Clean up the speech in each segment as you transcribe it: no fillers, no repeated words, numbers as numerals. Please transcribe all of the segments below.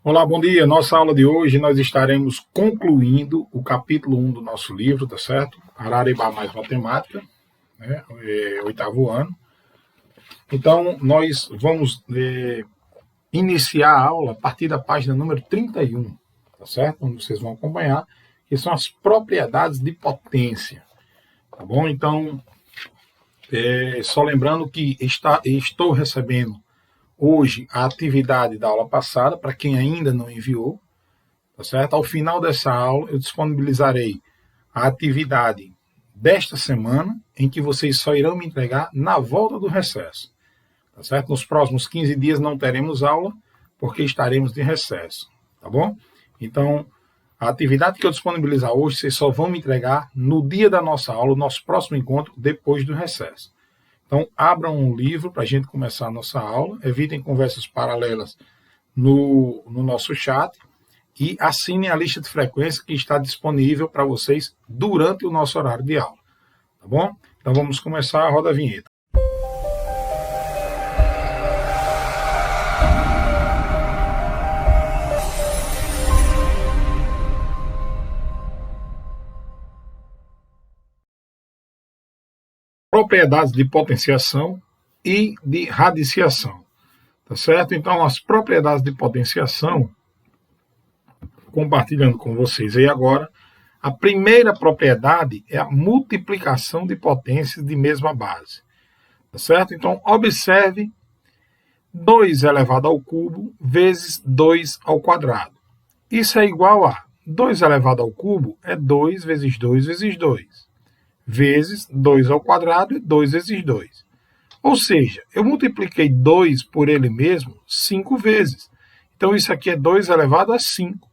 Olá, bom dia. Nossa aula de hoje nós estaremos concluindo o capítulo 1 do nosso livro, tá certo? Araribá mais Matemática, né? Oitavo ano. Então, nós vamos iniciar a aula a partir da página número 31, tá certo? Onde vocês vão acompanhar, que são as propriedades de potência, tá bom? Então, só lembrando que estou recebendo hoje a atividade da aula passada, para quem ainda não enviou, tá certo? Ao final dessa aula, eu disponibilizarei a atividade desta semana, em que vocês só irão me entregar na volta do recesso, tá certo? Nos próximos 15 dias não teremos aula, porque estaremos de recesso, tá bom? Então, a atividade que eu disponibilizar hoje, vocês só vão me entregar no dia da nossa aula, nosso próximo encontro, depois do recesso. Então, abram um livro para a gente começar a nossa aula, evitem conversas paralelas no nosso chat e assinem a lista de frequência que está disponível para vocês durante o nosso horário de aula, tá bom? Então, vamos começar, roda a vinheta. Propriedades de potenciação e de radiciação, tá certo? Então, as propriedades de potenciação, compartilhando com vocês aí agora, a primeira propriedade é a multiplicação de potências de mesma base, tá certo? Então, observe 2 elevado ao cubo vezes 2 ao quadrado. Isso é igual a 2 elevado ao cubo é 2 vezes 2 vezes 2, vezes 2 ao quadrado é 2 vezes 2. Ou seja, eu multipliquei 2 por ele mesmo 5 vezes. Então, isso aqui é 2 elevado a 5.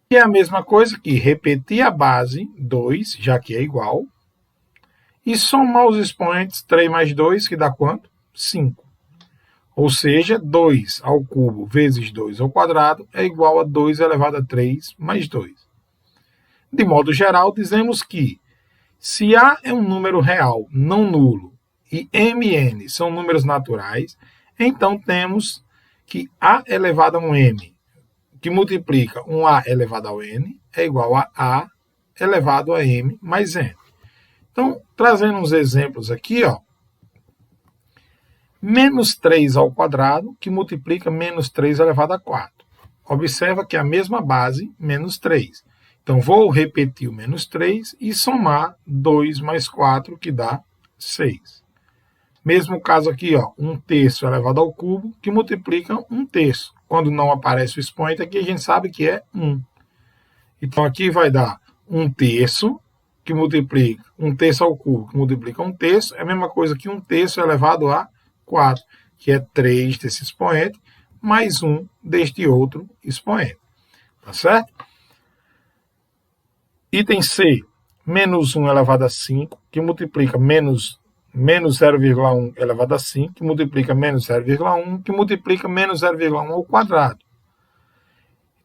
E é a mesma coisa que repetir a base, 2, já que é igual, e somar os expoentes 3 mais 2, que dá quanto? 5. Ou seja, 2 ao cubo vezes 2 ao quadrado é igual a 2 elevado a 3 mais 2. De modo geral, dizemos que se A é um número real não nulo e Mn são números naturais, então temos que A elevado a um M, que multiplica um A elevado ao N, é igual a elevado a M mais N. Então, trazendo uns exemplos aqui, ó, menos 3 ao quadrado, que multiplica menos 3 elevado a 4. Observa que é a mesma base, menos 3. Então, vou repetir o menos 3 e somar 2 mais 4, que dá 6. Mesmo caso aqui, ó, 1/3 elevado ao cubo, que multiplica 1/3. Quando não aparece o expoente aqui, a gente sabe que é 1. Então, aqui vai dar 1/3, que multiplica 1/3 ao cubo, que multiplica 1/3, é a mesma coisa que 1/3 elevado a 4, que é 3 desse expoente, mais 1 deste outro expoente. Tá certo? Item C, menos 1 elevado a 5, que multiplica menos 0,1 elevado a 5, que multiplica menos 0,1, que multiplica menos 0,1 ao quadrado.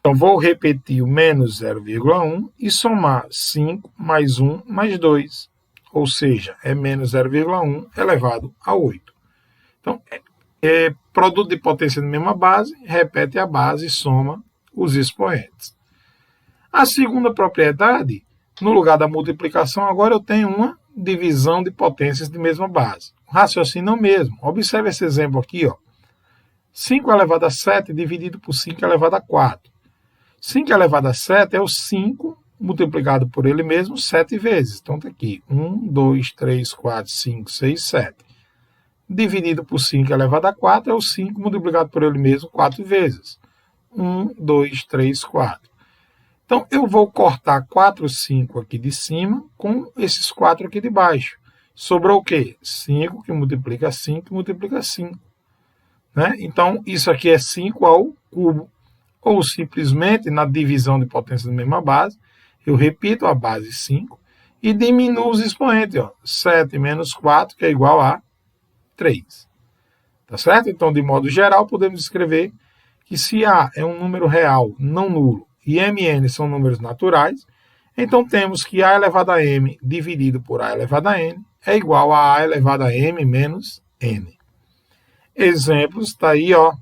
Então, vou repetir o menos 0,1 e somar 5 mais 1 mais 2, ou seja, é menos 0,1 elevado a 8. Então, produto de potência de mesma base, repete a base e soma os expoentes. A segunda propriedade, no lugar da multiplicação, agora eu tenho uma divisão de potências de mesma base. O raciocínio é o mesmo. Observe esse exemplo aqui, ó. 5 elevado a 7 dividido por 5 elevado a 4. 5 elevado a 7 é o 5 multiplicado por ele mesmo 7 vezes. Então, está aqui. 1, 2, 3, 4, 5, 6, 7. Dividido por 5 elevado a 4 é o 5 multiplicado por ele mesmo 4 vezes. 1, 2, 3, 4. Então, eu vou cortar 4, 5 aqui de cima com esses 4 aqui de baixo. Sobrou o quê? 5 que multiplica 5 que multiplica 5. Né? Então, isso aqui é 5 ao cubo. Ou simplesmente, na divisão de potência da mesma base, eu repito a base 5 e diminuo os expoentes. Ó. 7 menos 4, que é igual a 3. Tá certo? Então, de modo geral, podemos escrever que se A é um número real não nulo e Mn são números naturais, então temos que A elevado a M dividido por A elevado a N é igual a A elevado a M menos N. Exemplos, está aí, ó.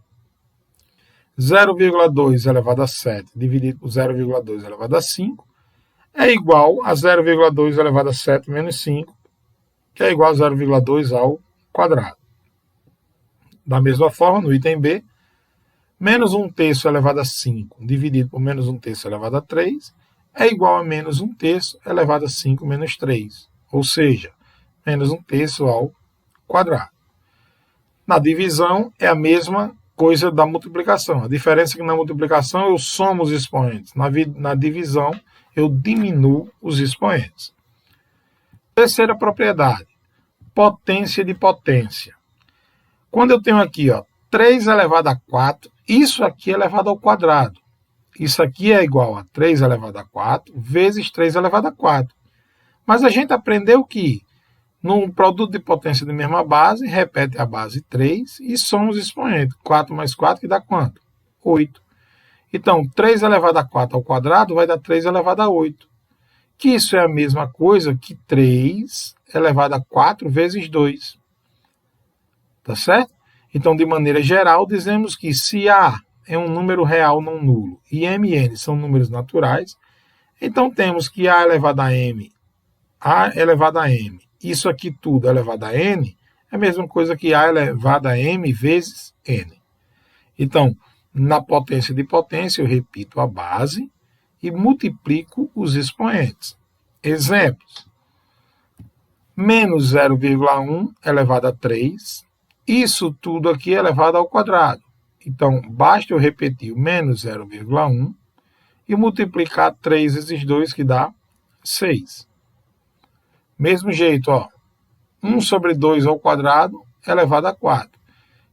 0,2 elevado a 7 dividido por 0,2 elevado a 5 é igual a 0,2 elevado a 7 menos 5, que é igual a 0,2 ao quadrado. Da mesma forma, no item B, menos 1/3 elevado a 5 dividido por menos 1/3 elevado a 3 é igual a menos 1/3 elevado a 5 menos 3, ou seja, menos 1/3 ao quadrado. Na divisão é a mesma coisa da multiplicação. A diferença é que na multiplicação eu somo os expoentes. Na divisão eu diminuo os expoentes. Terceira propriedade, potência de potência. Quando eu tenho aqui 3 elevado a 4, isso aqui é elevado ao quadrado. Isso aqui é igual a 3 elevado a 4 vezes 3 elevado a 4. Mas a gente aprendeu que num produto de potência de mesma base, repete a base 3 e soma os expoentes. 4 mais 4 que dá quanto? 8. Então, 3 elevado a 4 ao quadrado vai dar 3 elevado a 8. Que isso é a mesma coisa que 3 elevado a 4 vezes 2. Tá certo? Então, de maneira geral, dizemos que se A é um número real não nulo e Mn são números naturais, então temos que A elevado a M, A elevado a M, isso aqui tudo elevado a N, é a mesma coisa que A elevado a M vezes N. Então, na potência de potência, eu repito a base e multiplico os expoentes. Exemplos. Menos 0,1 elevado a 3, isso tudo aqui é elevado ao quadrado. Então, basta eu repetir o menos 0,1 e multiplicar 3 vezes 2, que dá 6. Mesmo jeito, 1 sobre 2 ao quadrado elevado a 4.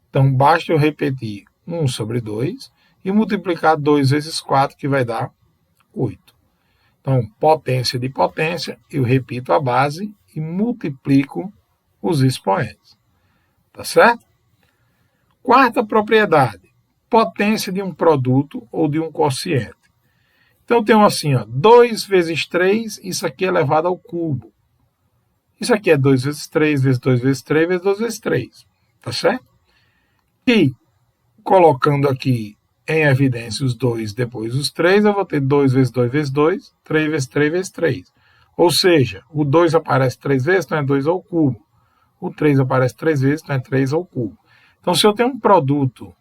Então, basta eu repetir 1 sobre 2 e multiplicar 2 vezes 4, que vai dar 8. Então, potência de potência, eu repito a base e multiplico os expoentes. Tá certo? Quarta propriedade, potência de um produto ou de um quociente. Então, eu tenho assim, 2 vezes 3, isso aqui é elevado ao cubo. Isso aqui é 2 vezes 3, vezes 2 vezes 3, vezes 2 vezes 3. Tá certo? E, colocando aqui em evidência os 2 depois os 3, eu vou ter 2 vezes 2 vezes 2, 3 vezes 3 vezes 3. Ou seja, o 2 aparece 3 vezes, então é 2 ao cubo. O 3 aparece 3 vezes, então é 3 ao cubo. Então, se eu tenho um produto,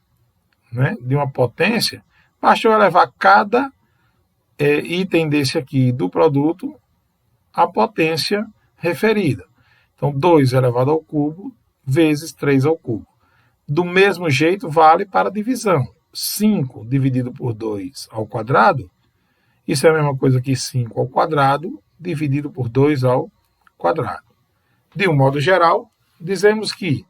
né, de uma potência, basta eu elevar cada item desse aqui do produto à potência referida. Então, 2 elevado ao cubo vezes 3 ao cubo. Do mesmo jeito, vale para a divisão. 5 dividido por 2 ao quadrado, isso é a mesma coisa que 5 ao quadrado dividido por 2 ao quadrado. De um modo geral, dizemos que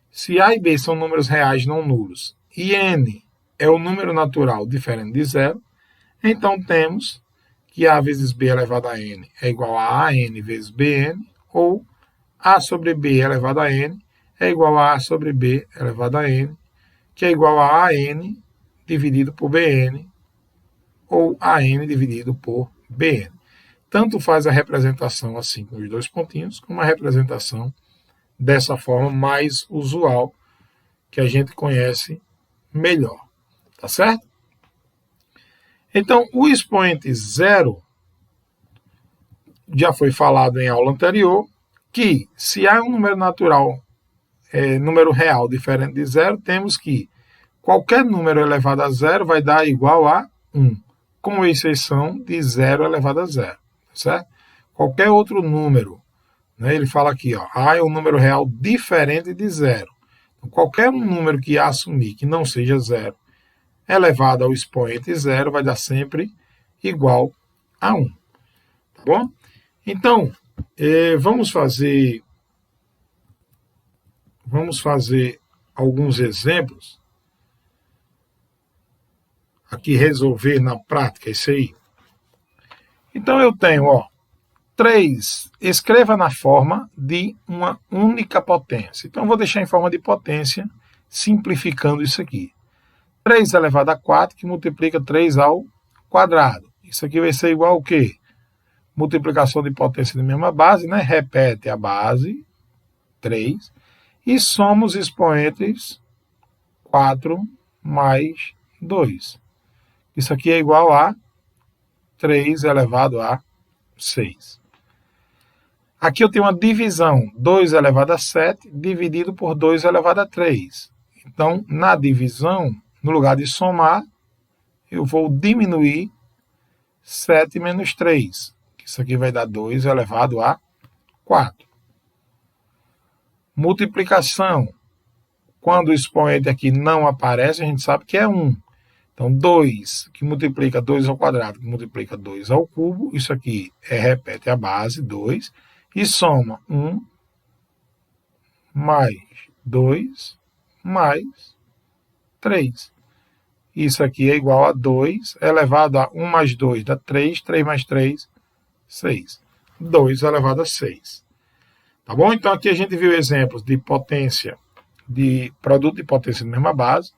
se A e B são números reais não nulos e N é o número natural diferente de zero, então temos que A vezes B elevado a N é igual a AN vezes BN, ou A sobre B elevado a N é igual a A sobre B elevado a N, que é igual a AN dividido por BN, ou AN dividido por BN. Tanto faz a representação assim com os dois pontinhos, como a representação dessa forma mais usual, que a gente conhece melhor. Tá certo? Então, o expoente zero já foi falado em aula anterior, que se há um número natural, número real diferente de zero, temos que qualquer número elevado a zero vai dar igual a 1, com exceção de 0 elevado a zero. Certo? Qualquer outro número, né, ele fala aqui, A é um número real diferente de zero. Então, qualquer número que A assumir que não seja zero, elevado ao expoente zero, vai dar sempre igual a 1. Tá bom? Então, vamos fazer alguns exemplos. Aqui, resolver na prática isso aí. Então, eu tenho, 3, escreva na forma de uma única potência. Então, eu vou deixar em forma de potência, simplificando isso aqui. 3 elevado a 4, que multiplica 3 ao quadrado. Isso aqui vai ser igual ao quê? Multiplicação de potência de mesma base, né? Repete a base, 3, e soma os expoentes 4 mais 2. Isso aqui é igual a 3 elevado a 6. Aqui eu tenho uma divisão, 2 elevado a 7, dividido por 2 elevado a 3. Então, na divisão, no lugar de somar, eu vou diminuir 7 menos 3. Isso aqui vai dar 2 elevado a 4. Multiplicação. Quando o expoente aqui não aparece, a gente sabe que é 1. Então, 2, que multiplica 2 ao quadrado, que multiplica 2 ao cubo, isso aqui repete a base, 2, e soma 1 mais 2 mais 3. Isso aqui é igual a 2 elevado a 1 mais 2 dá 3, 3 mais 3, 6. 2 elevado a 6. Tá bom? Então aqui a gente viu exemplos de potência, de produto de potência de mesma base,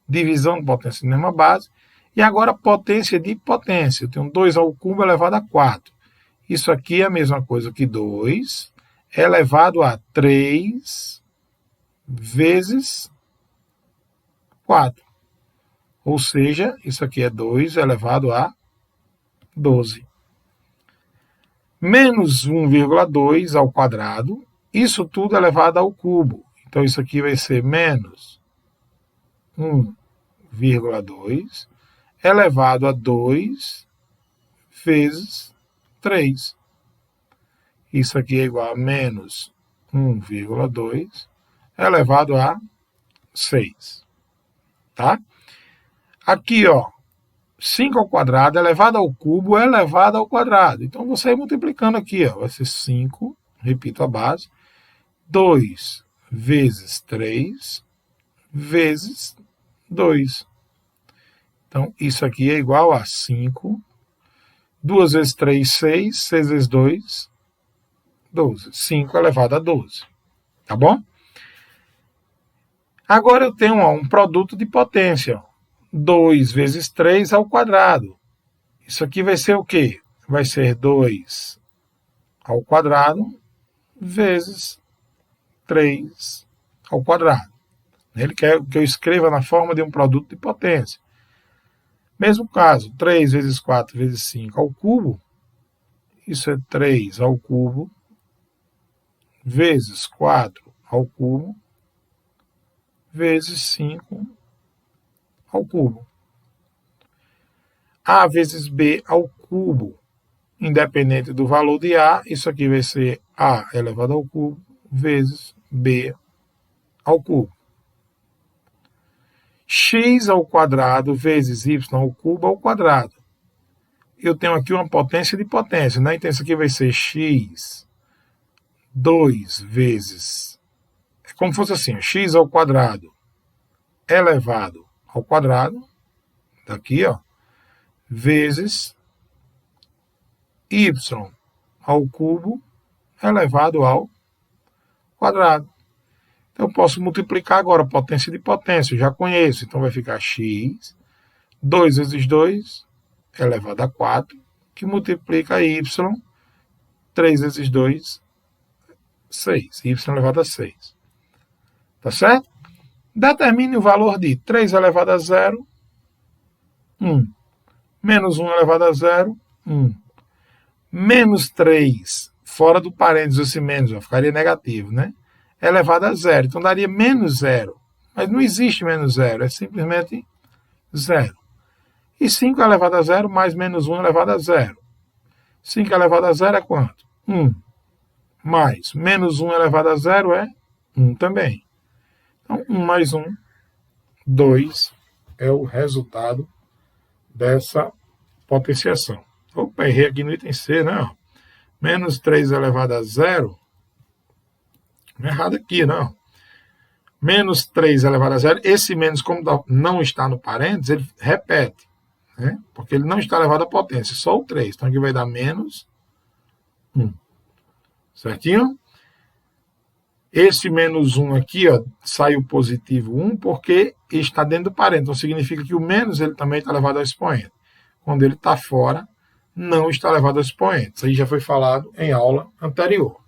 divisão de potência de mesma base, e agora potência de potência. Eu tenho 2 ao cubo elevado a 4. Isso aqui é a mesma coisa que 2 elevado a 3 vezes 4. Ou seja, isso aqui é 2 elevado a 12. Menos 1,2 ao quadrado, isso tudo elevado ao cubo. Então, isso aqui vai ser menos 1,2 elevado a 2 vezes 3. Isso aqui é igual a menos 1,2 elevado a 6. Tá? Aqui, ó, 5 ao quadrado elevado ao cubo elevado ao quadrado. Então, você multiplicando aqui, ó, vai ser 5, repito a base, 2 vezes 3 vezes 2. Então, isso aqui é igual a 5. 2 vezes 3, 6. 6 vezes 2, 12. 5 elevado a 12. Tá bom? Agora eu tenho um produto de potência. 2 vezes 3 ao quadrado. Isso aqui vai ser o quê? Vai ser 2 ao quadrado vezes 3 ao quadrado. Ele quer que eu escreva na forma de um produto de potência. Mesmo caso, 3 vezes 4 vezes 5 ao cubo, isso é 3 ao cubo, vezes 4 ao cubo, vezes 5 ao cubo. A vezes B ao cubo. Independente do valor de A, isso aqui vai ser A elevado ao cubo, vezes B ao cubo. X ao quadrado vezes y ao cubo ao quadrado. Eu tenho aqui uma potência de potência, né? Então isso aqui vai ser x 2 vezes... É como se fosse assim, x ao quadrado elevado ao quadrado, daqui, ó, vezes y ao cubo elevado ao quadrado. Então, eu posso multiplicar agora potência de potência, eu já conheço. Então, vai ficar x, 2 vezes 2, elevado a 4, que multiplica y, 3 vezes 2, 6. Y elevado a 6. Tá certo? Determine o valor de 3 elevado a 0, 1. Menos 1 elevado a 0, 1. Menos 3, fora do parênteses esse menos, ó, ficaria negativo, né? Elevado a 0. Então, daria menos 0. Mas não existe menos 0, é simplesmente 0. E 5 elevado a 0 mais menos 1 elevado a 0. 5 elevado a 0 é quanto? 1. Mais menos 1 elevado a 0 é 1 também. Então, 1 mais 1, 2 é o resultado dessa potenciação. Opa, errei aqui no item C, né? Menos 3 elevado a 0. Errado aqui, não. Menos 3 elevado a 0. Esse menos, como não está no parênteses, ele repete, né? Porque ele não está elevado à potência, só o 3. Então aqui vai dar menos 1. Certinho? Esse menos 1 aqui, ó, saiu positivo 1 porque está dentro do parênteses. Então significa que o menos ele também está elevado ao expoente. Quando ele está fora, não está elevado ao expoente. Isso aí já foi falado em aula anterior.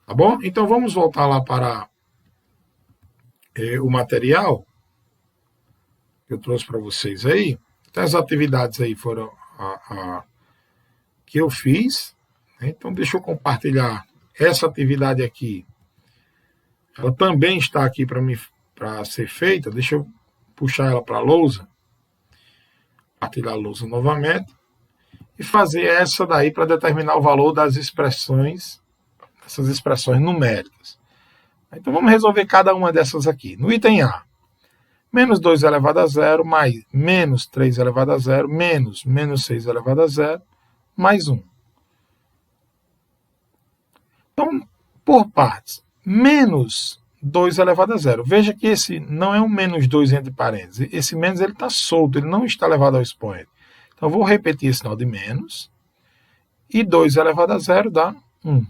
Tá bom? Então vamos voltar lá para o material. que eu trouxe para vocês aí. Então, as atividades aí foram que eu fiz. Né? Então, deixa eu compartilhar essa atividade aqui. Ela também está aqui para ser feita. Deixa eu puxar ela para a lousa. Compartilhar a lousa novamente. E fazer essa daí para determinar o valor das expressões, essas expressões numéricas. Então, vamos resolver cada uma dessas aqui. No item A, menos 2 elevado a zero, mais menos 3 elevado a zero, menos 6 elevado a zero, mais 1. Então, por partes, menos 2 elevado a zero. Veja que esse não é um menos 2 entre parênteses. Esse menos está solto, ele não está elevado ao expoente. Então, vou repetir esse sinal de menos. E 2 elevado a zero dá 1.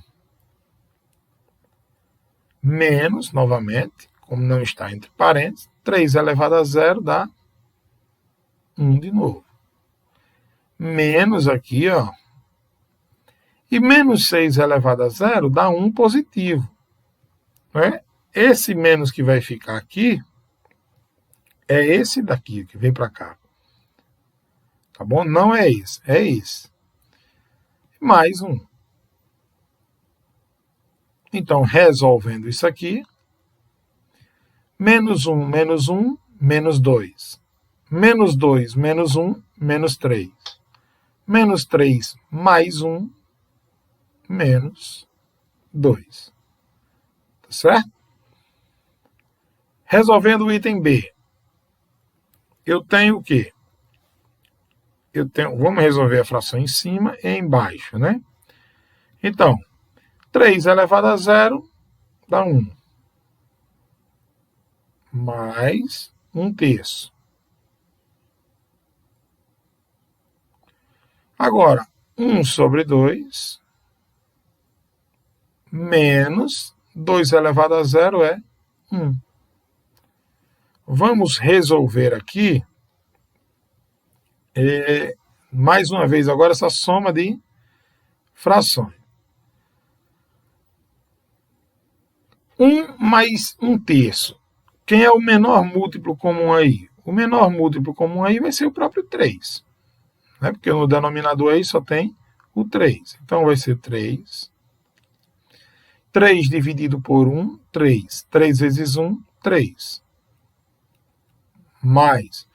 Menos, novamente, como não está entre parênteses, 3 elevado a zero dá 1 de novo. Menos aqui, ó. E menos 6 elevado a zero dá 1 positivo. Né? Esse menos que vai ficar aqui é esse daqui, que vem para cá. Tá bom? Não é esse, é esse. Mais 1. Então, resolvendo isso aqui, menos 1, menos 2. Menos 2, menos 1, menos 3. Menos 3, mais 1, menos 2. Tá certo? Resolvendo o item B, eu tenho o quê? Vamos resolver a fração em cima e embaixo, né? Então, 3 elevado a zero dá 1. Mais 1 terço. Agora, 1 sobre 2 menos 2 elevado a zero é 1. Vamos resolver aqui, mais uma vez, agora essa soma de frações. 1 mais 1 terço. Quem é o menor múltiplo comum aí? O menor múltiplo comum aí vai ser o próprio 3. Né? Porque no denominador aí só tem o 3. Então vai ser 3. 3 dividido por 1, 3. 3 vezes 1, 3. Mais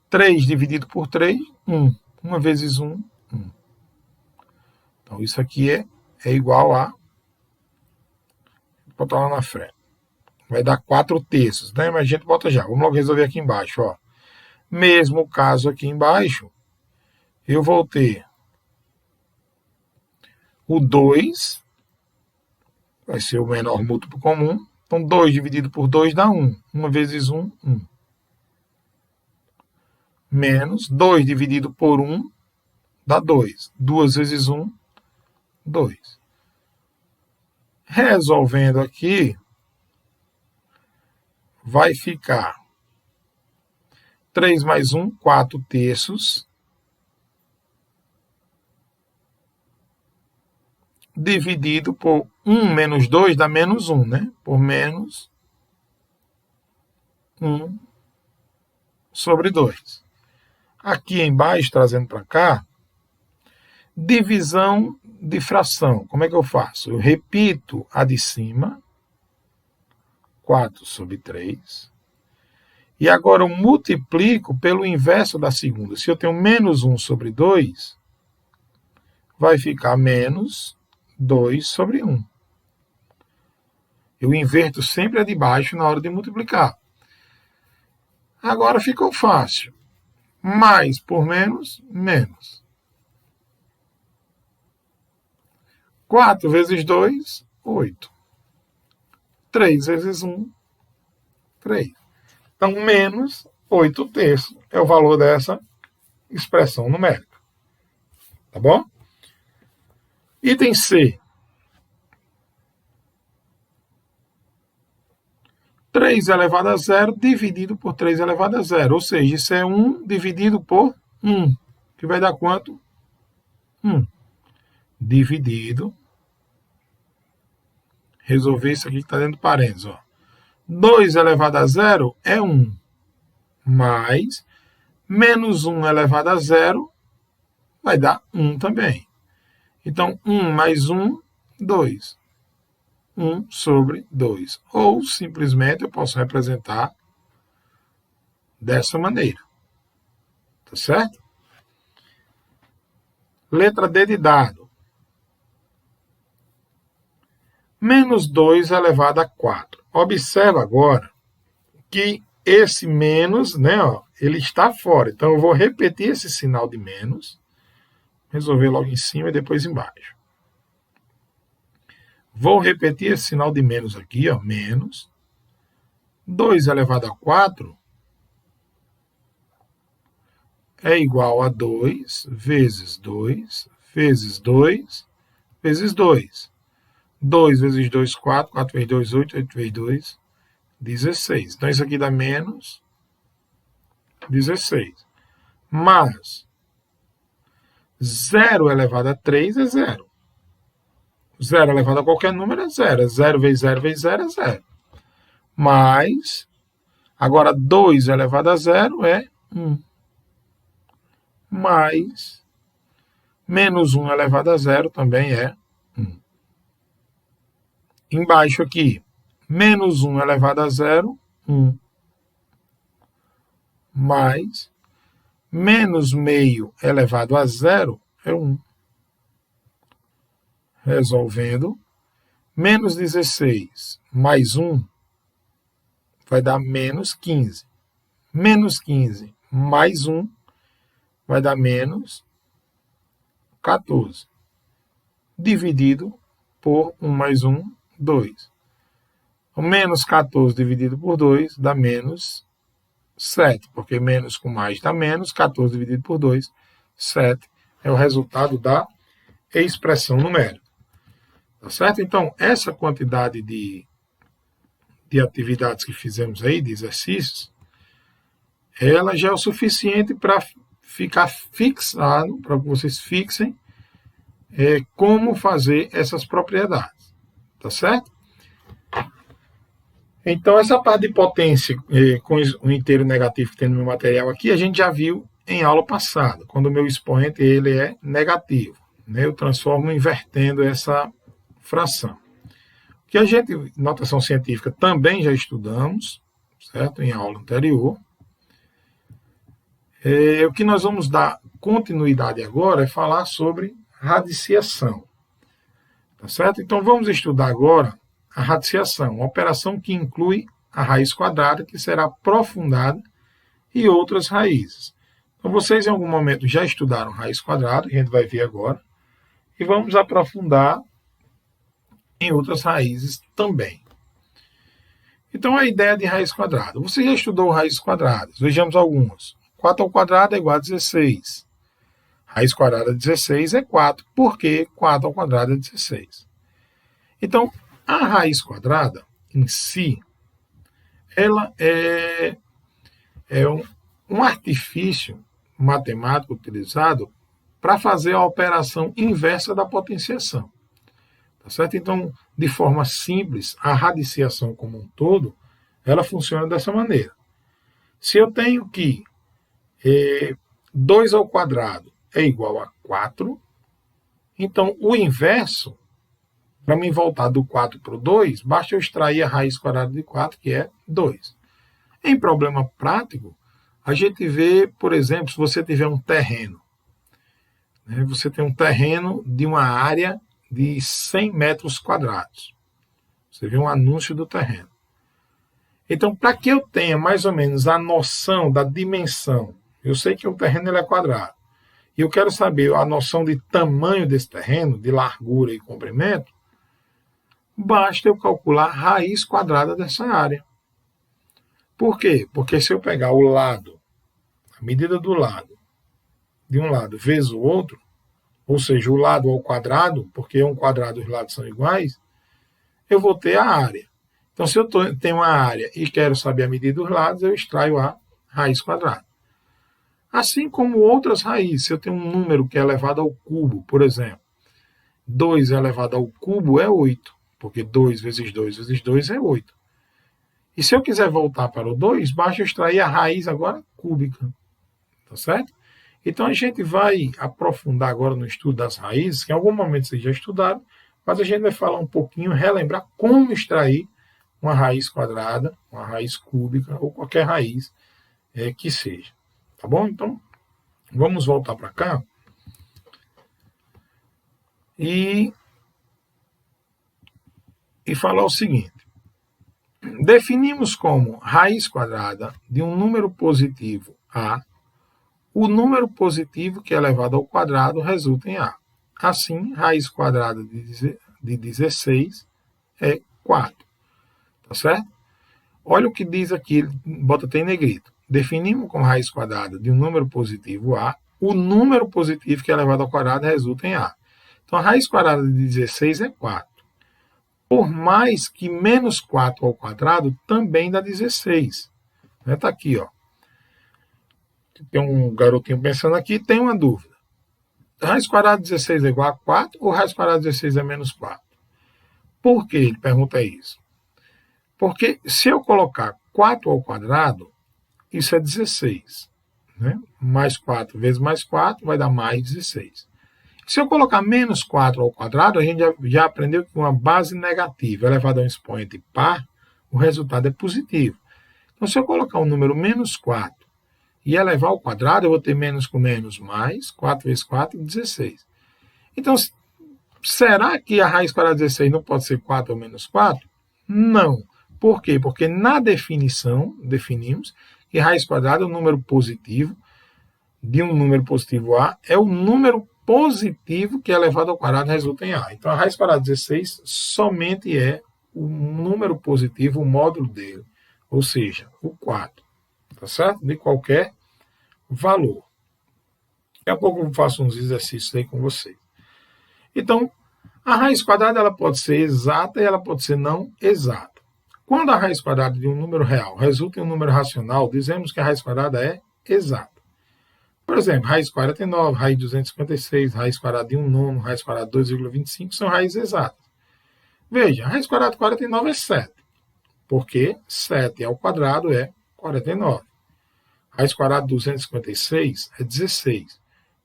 3 dividido por 3, 1. 1 vezes 1, 1. Então isso aqui é igual a... Vou botar lá na frente. Vai dar 4 terços, né? Mas a gente bota já. Vamos logo resolver aqui embaixo, ó. Mesmo caso aqui embaixo, eu vou ter o 2, vai ser o menor múltiplo comum. Então, 2 dividido por 2 dá 1. 1 vezes 1, 1. Menos 2 dividido por 1 dá 2. 2 vezes 1, 2. Resolvendo aqui, vai ficar 3 mais 1, 4 terços, dividido por 1 menos 2 dá menos 1, né? Por menos 1 sobre 2. Aqui embaixo, trazendo para cá, divisão de fração. Como é que eu faço? Eu repito a de cima, 4 sobre 3. E agora eu multiplico pelo inverso da segunda. Se eu tenho menos 1 sobre 2, vai ficar menos 2 sobre 1. Eu inverto sempre a de baixo na hora de multiplicar. Agora ficou fácil. Mais por menos, menos. 4 vezes 2, 8. 3 vezes 1, 3. Então, menos 8 terços é o valor dessa expressão numérica. Tá bom? Item C. 3 elevado a zero dividido por 3 elevado a zero. Ou seja, isso é 1 dividido por 1. Que vai dar quanto? 1. Dividido. Resolver isso aqui que está dentro do parênteses. Ó. 2 elevado a zero é 1. Mais Menos 1 elevado a zero vai dar 1 também. Então, 1 mais 1, 2. 1 sobre 2. Ou, simplesmente, eu posso representar dessa maneira. Tá certo? Letra D de dado. Menos 2 elevado a 4. Observa agora que esse menos, né, ó, ele está fora. Então, eu vou repetir esse sinal de menos, resolver logo em cima e depois embaixo. Vou repetir esse sinal de menos aqui, ó, menos. 2 elevado a 4 é igual a 2 vezes 2 vezes 2 vezes 2. 2 vezes 2, 4. 4 vezes 2, 8. 8 vezes 2, 16. Então, isso aqui dá menos 16. Mas 0 elevado a 3 é 0. 0 elevado a qualquer número é 0. 0 vezes 0 vezes 0 é 0. Mas, agora 2 elevado a 0 é 1. Mais, menos 1 elevado a 0 também é 1. Embaixo aqui, menos 1 elevado a 0, 1. Mais, menos meio elevado a 0 é 1. Resolvendo, menos 16 mais 1 vai dar menos 15. Menos 15 mais 1 vai dar menos 14. Dividido por 1 mais 1, 2. O menos 14 dividido por 2 dá menos 7, porque menos com mais dá menos, 14 dividido por 2, 7 é o resultado da expressão numérica. Tá certo? Então, essa quantidade de atividades que fizemos aí, de exercícios, ela já é o suficiente para ficar fixado, para que vocês fixem como fazer essas propriedades. Tá certo? Então, essa parte de potência com o inteiro negativo que tem no meu material aqui, a gente já viu em aula passada, quando o meu expoente ele é negativo. Né? Eu transformo invertendo essa fração. O que a gente, notação científica, também já estudamos, certo? Em aula anterior. O que nós vamos dar continuidade agora é falar sobre radiciação. Tá certo? Então, vamos estudar agora a radiciação, uma operação que inclui a raiz quadrada, que será aprofundada, e outras raízes. Então, vocês em algum momento já estudaram raiz quadrada, que a gente vai ver agora, e vamos aprofundar em outras raízes também. Então, a ideia de raiz quadrada. Você já estudou raízes quadradas? Vejamos algumas. 4 ao quadrado é igual a 16. Raiz quadrada de 16 é 4, porque 4 ao quadrado é 16. Então, a raiz quadrada, em si, ela é um artifício matemático utilizado para fazer a operação inversa da potenciação. Tá certo? Então, de forma simples, a radiciação como um todo, ela funciona dessa maneira. Se eu tenho que 2 ao quadrado é igual a 4, então o inverso, para mim voltar do 4 para o 2, basta eu extrair a raiz quadrada de 4, que é 2. Em problema prático, a gente vê, por exemplo, se você tiver um terreno, né, você tem um terreno de uma área de 100 metros quadrados. Você vê um anúncio do terreno. Então, para que eu tenha mais ou menos a noção da dimensão, eu sei que o terreno ele é quadrado, e eu quero saber a noção de tamanho desse terreno, de largura e comprimento, basta eu calcular a raiz quadrada dessa área. Por quê? Porque se eu pegar o lado, a medida do lado, de um lado vezes o outro, ou seja, o lado ao quadrado, porque um quadrado os lados são iguais, eu vou ter a área. Então, se eu tenho uma área e quero saber a medida dos lados, eu extraio a raiz quadrada. Assim como outras raízes, se eu tenho um número que é elevado ao cubo, por exemplo, 2 elevado ao cubo é 8, porque 2 vezes 2 vezes 2 é 8. E se eu quiser voltar para o 2, basta eu extrair a raiz agora cúbica tá certo? Então a gente vai aprofundar agora no estudo das raízes, que em algum momento vocês já estudaram, mas a gente vai falar um pouquinho, relembrar como extrair uma raiz quadrada, uma raiz cúbica ou qualquer raiz que seja. Tá bom? Então, vamos voltar para cá. E falar o seguinte. Definimos como raiz quadrada de um número positivo A, o número positivo que é elevado ao quadrado resulta em A. Assim, raiz quadrada de 16 é 4. Tá certo? Olha o que diz aqui, bota até em negrito. Definimos como raiz quadrada de um número positivo A, o número positivo que é elevado ao quadrado resulta em A. Então, a raiz quadrada de 16 é 4. Por mais que menos 4 ao quadrado também dá 16. Está aqui, ó. Tem um garotinho pensando aqui, tem uma dúvida. Raiz quadrada de 16 é igual a 4 ou raiz quadrada de 16 é menos 4? Por que ele pergunta isso? Porque se eu colocar 4 ao quadrado, isso é 16. Né? Mais 4 vezes mais 4 vai dar mais 16. Se eu colocar menos 4 ao quadrado, a gente já aprendeu que uma base negativa elevada a um expoente par, o resultado é positivo. Então, se eu colocar o número menos 4 e elevar ao quadrado, eu vou ter menos com menos mais, 4 vezes 4, 16. Então, será que a raiz quadrada de 16 não pode ser 4 ou menos 4? Não. Por quê? Porque na definição, definimos que raiz quadrada é um número positivo, de um número positivo A, é o número positivo que é elevado ao quadrado resulta em A. Então, a raiz quadrada de 16 somente é o número positivo, o módulo dele, ou seja, o 4. Tá certo? De qualquer valor. Daqui a pouco eu faço uns exercícios aí com vocês. Então, a raiz quadrada ela pode ser exata e ela pode ser não exata. Quando a raiz quadrada de um número real resulta em um número racional, dizemos que a raiz quadrada é exata. Por exemplo, raiz 49, raiz 256, raiz quadrada de 1 nono, raiz quadrada de 2,25 são raízes exatas. Veja, a raiz quadrada de 49 é 7, porque 7 ao quadrado é 49. Raiz quadrada de 256 é 16,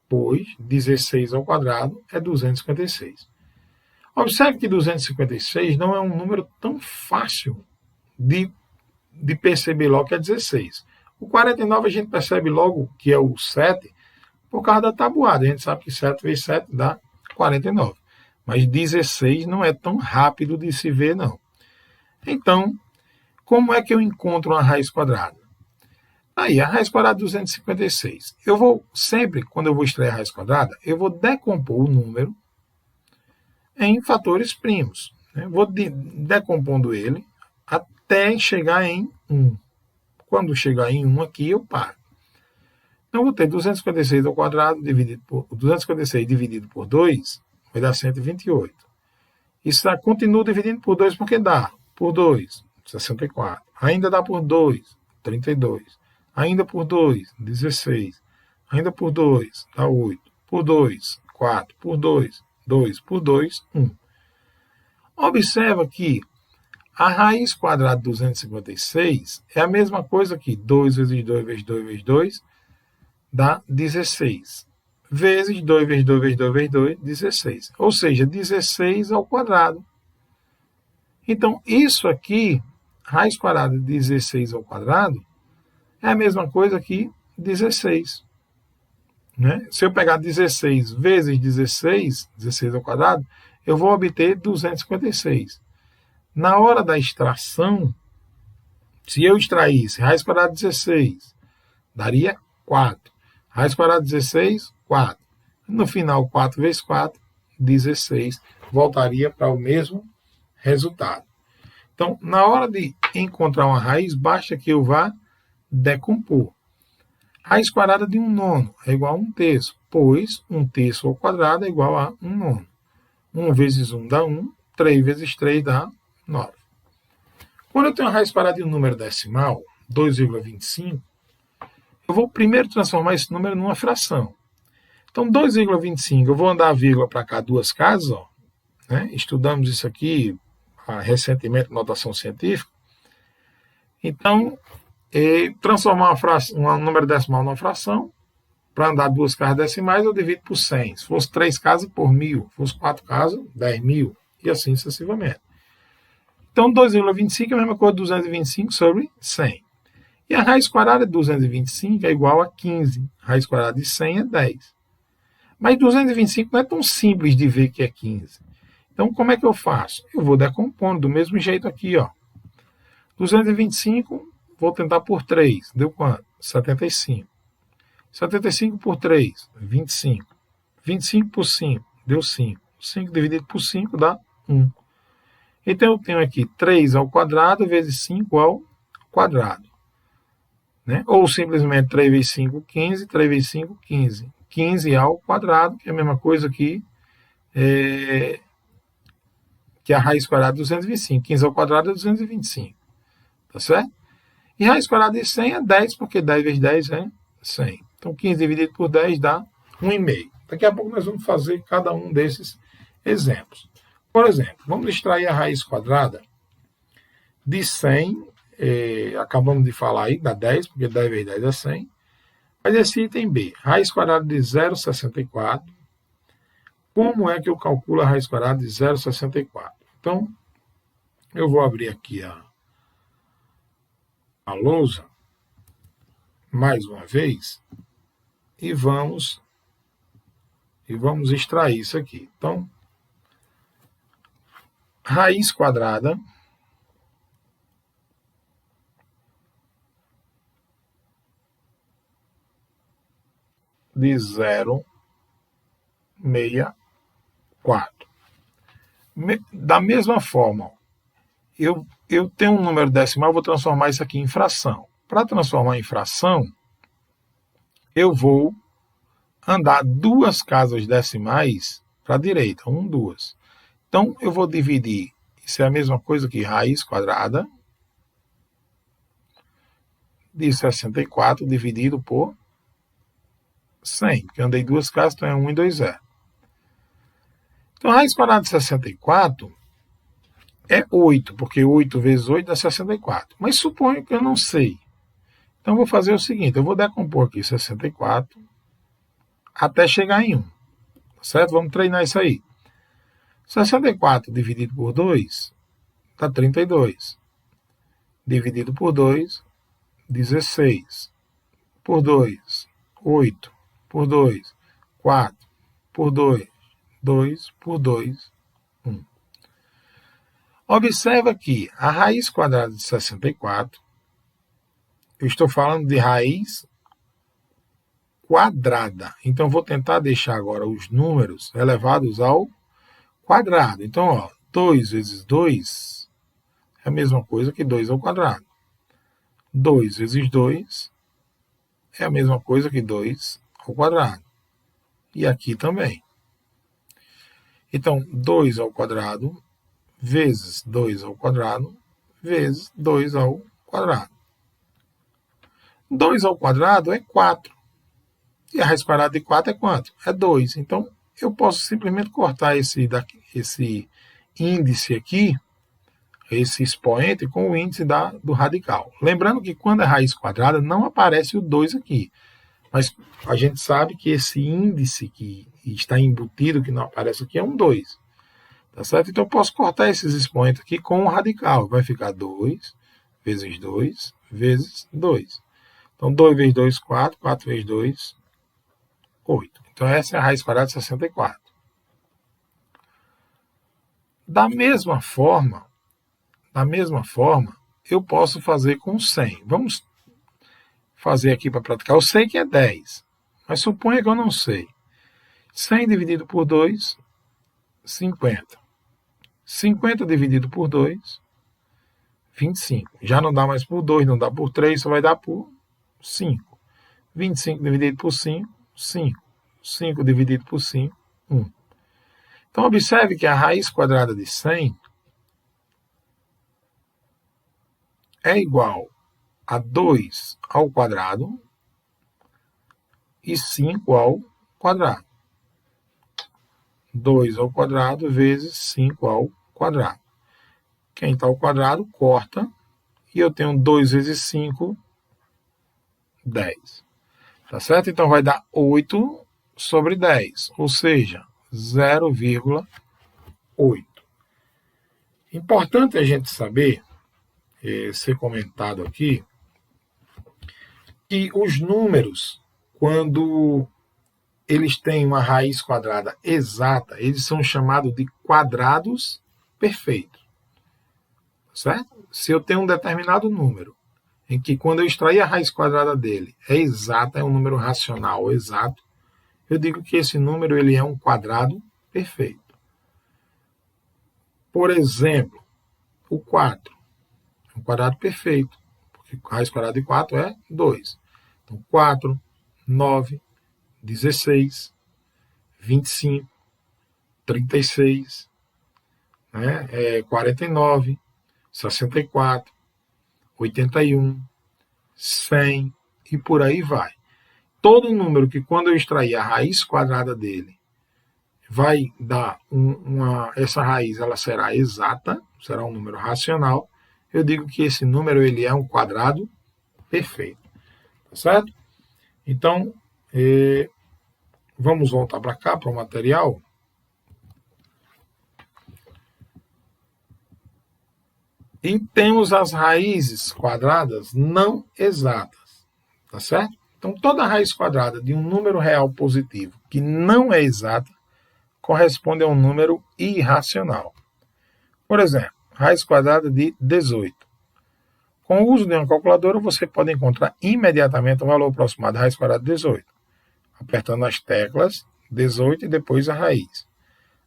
pois 16 ao quadrado é 256. Observe que 256 não é um número tão fácil de perceber logo que é 16. O 49 a gente percebe logo que é o 7 por causa da tabuada. A gente sabe que 7 vezes 7 dá 49. Mas 16 não é tão rápido de se ver, não. Então, como é que eu encontro uma raiz quadrada? Aí, a raiz quadrada de 256. Eu vou sempre, quando eu vou extrair a raiz quadrada, eu vou decompor o número em fatores primos. Vou decompondo ele até chegar em 1. Quando chegar em 1 aqui, eu paro. Então, eu vou ter 256 ao quadrado dividido por 256 dividido por 2, vai dar 128. Isso continua dividindo por 2 porque dá. Por 2, 64. Ainda dá por 2, 32. Ainda por 2, 16. Ainda por 2, dá 8. Por 2, 4. Por 2, 2. Por 2, 1. Observa que a raiz quadrada de 256 é a mesma coisa que 2 vezes 2 vezes 2 vezes 2 dá 16. Vezes 2 vezes 2 vezes 2 vezes 2, 16. Ou seja, 16 ao quadrado. Então, isso aqui, raiz quadrada de 16 ao quadrado, é a mesma coisa que 16. Né? Se eu pegar 16 vezes 16, 16 ao quadrado, eu vou obter 256. Na hora da extração, se eu extraísse raiz quadrada de 16, daria 4. Raiz quadrada de 16, 4. No final, 4 vezes 4, 16. Voltaria para o mesmo resultado. Então, na hora de encontrar uma raiz, basta que eu vá decompor. Raiz quadrada de 1 nono é igual a 1 terço, pois 1 terço ao quadrado é igual a 1 nono. 1 vezes 1 dá 1, 3 vezes 3 dá 9. Quando eu tenho a raiz quadrada de um número decimal, 2,25, eu vou primeiro transformar esse número numa fração. Então, 2,25, eu vou andar a vírgula para cá 2 casas, ó, né? Estudamos isso aqui recentemente, notação científica. Então, transformar um número decimal numa fração, Para andar duas casas decimais, eu divido por 100. Se fosse 3 casas, por 1.000. Se fosse 4 casas, 10.000. E assim sucessivamente. Então, 2,25 é a mesma coisa de 225 sobre 100. E a raiz quadrada de 225 é igual a 15. A raiz quadrada de 100 é 10. Mas 225 não é tão simples de ver que é 15. Então, como é que eu faço? Eu vou decompondo do mesmo jeito aqui, ó. 225, vou tentar por 3. Deu quanto? 75. 75 por 3, 25. 25 por 5, deu 5. 5 dividido por 5 dá 1. Então, eu tenho aqui 3 ao quadrado vezes 5 ao quadrado. Né? Ou simplesmente 3 vezes 5, 15. 3 vezes 5, 15. 15 ao quadrado, que é a mesma coisa que a raiz quadrada de 225. 15 ao quadrado é 225. Tá certo? E raiz quadrada de 100 é 10, porque 10 vezes 10 é 100. Então, 15 dividido por 10 dá 1,5. Daqui a pouco nós vamos fazer cada um desses exemplos. Por exemplo, vamos extrair a raiz quadrada de 100, acabamos de falar aí, dá 10, porque 10 vezes 10 é 100. Mas esse item B, raiz quadrada de 0,64. Como é que eu calculo a raiz quadrada de 0,64? Então, eu vou abrir aqui a lousa, mais uma vez, e vamos extrair isso aqui. Então, raiz quadrada de 0,64. Da mesma forma, eu tenho um número decimal, vou transformar isso aqui em fração. Para transformar em fração, eu vou andar duas casas decimais para a direita, 1, 2. Então, eu vou dividir, isso é a mesma coisa que raiz quadrada de 64 dividido por 100, porque eu andei duas casas, então é 1 e 2 é. Então, a raiz quadrada de 64 é 8, porque 8 vezes 8 dá 64. Mas suponho que eu não sei. Então, eu vou fazer o seguinte, eu vou decompor aqui 64 até chegar em 1. Certo? Vamos treinar isso aí. 64 dividido por 2 dá 32. Dividido por 2, 16. Por 2, 8. Por 2, 4. Por 2, 2. Por 2, 1. Observa que a raiz quadrada de 64, eu estou falando de raiz quadrada. Então, vou tentar deixar agora os números elevados ao quadrado. Então, ó, 2 vezes 2 é a mesma coisa que 2 ao quadrado. 2 vezes 2 é a mesma coisa que 2 ao quadrado. E aqui também. Então, 2 ao quadrado vezes 2 ao quadrado vezes 2 ao quadrado. 2 ao quadrado é 4. E a raiz quadrada de 4 é quanto? É 2. Então, eu posso simplesmente cortar esse índice aqui, esse expoente, com o índice do radical. Lembrando que quando é raiz quadrada, não aparece o 2 aqui. Mas a gente sabe que esse índice que está embutido, que não aparece aqui, é um 2. Tá certo? Então, eu posso cortar esses expoentes aqui com o radical. Vai ficar 2 vezes 2 vezes 2. Então, 2 vezes 2, 4. 4 vezes 2, 8. Então, essa é a raiz quadrada de 64. Da mesma forma, eu posso fazer com 100. Vamos fazer aqui para praticar. Eu sei que é 10, mas suponha que eu não sei. 100 dividido por 2, 50. 50 dividido por 2, 25. Já não dá mais por 2, não dá por 3, só vai dar por 5. 25 dividido por 5, 5. 5 dividido por 5, 1. Então, observe que a raiz quadrada de 100 é igual a 2 ao quadrado e 5 ao quadrado. 2 ao quadrado vezes 5 ao quadrado. Quem está ao quadrado, corta. E eu tenho 2 vezes 5, 10. Tá certo? Então vai dar 8 sobre 10, ou seja, 0,8. Importante a gente saber, ser comentado aqui, que os números, quando eles têm uma raiz quadrada exata, eles são chamados de quadrados perfeitos. Certo? Se eu tenho um determinado número, em que quando eu extrair a raiz quadrada dele é exata, é um número racional exato, eu digo que esse número ele é um quadrado perfeito. Por exemplo, o 4 é um quadrado perfeito, porque a raiz quadrada de 4 é 2. Então, 4, 9, 16, 25, 36, 49, 64, 81, 100 e por aí vai. Todo número que, quando eu extrair a raiz quadrada dele, vai dar essa raiz, ela será exata, será um número racional, eu digo que esse número ele é um quadrado perfeito. Tá certo? Então, vamos voltar para cá, para o material. E temos as raízes quadradas não exatas. Tá certo? Então, toda raiz quadrada de um número real positivo que não é exata corresponde a um número irracional. Por exemplo, raiz quadrada de 18. Com o uso de uma calculadora, você pode encontrar imediatamente o valor aproximado da raiz quadrada de 18, apertando as teclas 18 e depois a raiz.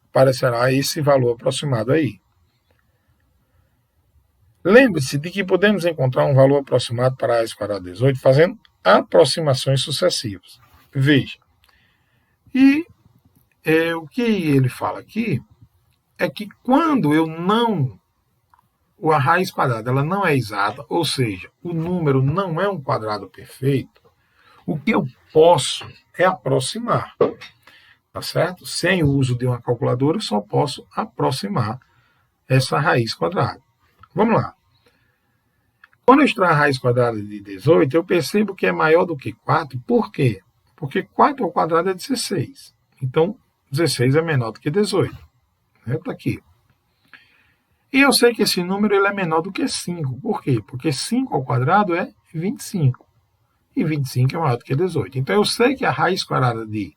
Aparecerá esse valor aproximado aí. Lembre-se de que podemos encontrar um valor aproximado para a raiz quadrada de 18 fazendo aproximações sucessivas. Veja. E o que ele fala aqui é que quando a raiz quadrada ela não é exata, ou seja, o número não é um quadrado perfeito, o que eu posso é aproximar. Tá certo? Sem o uso de uma calculadora, eu só posso aproximar essa raiz quadrada. Vamos lá. Quando eu extrair a raiz quadrada de 18, eu percebo que é maior do que 4. Por quê? Porque 4 ao quadrado é 16. Então, 16 é menor do que 18. Está aqui. E eu sei que esse número ele é menor do que 5. Por quê? Porque 5 ao quadrado é 25. E 25 é maior do que 18. Então, eu sei que a raiz quadrada de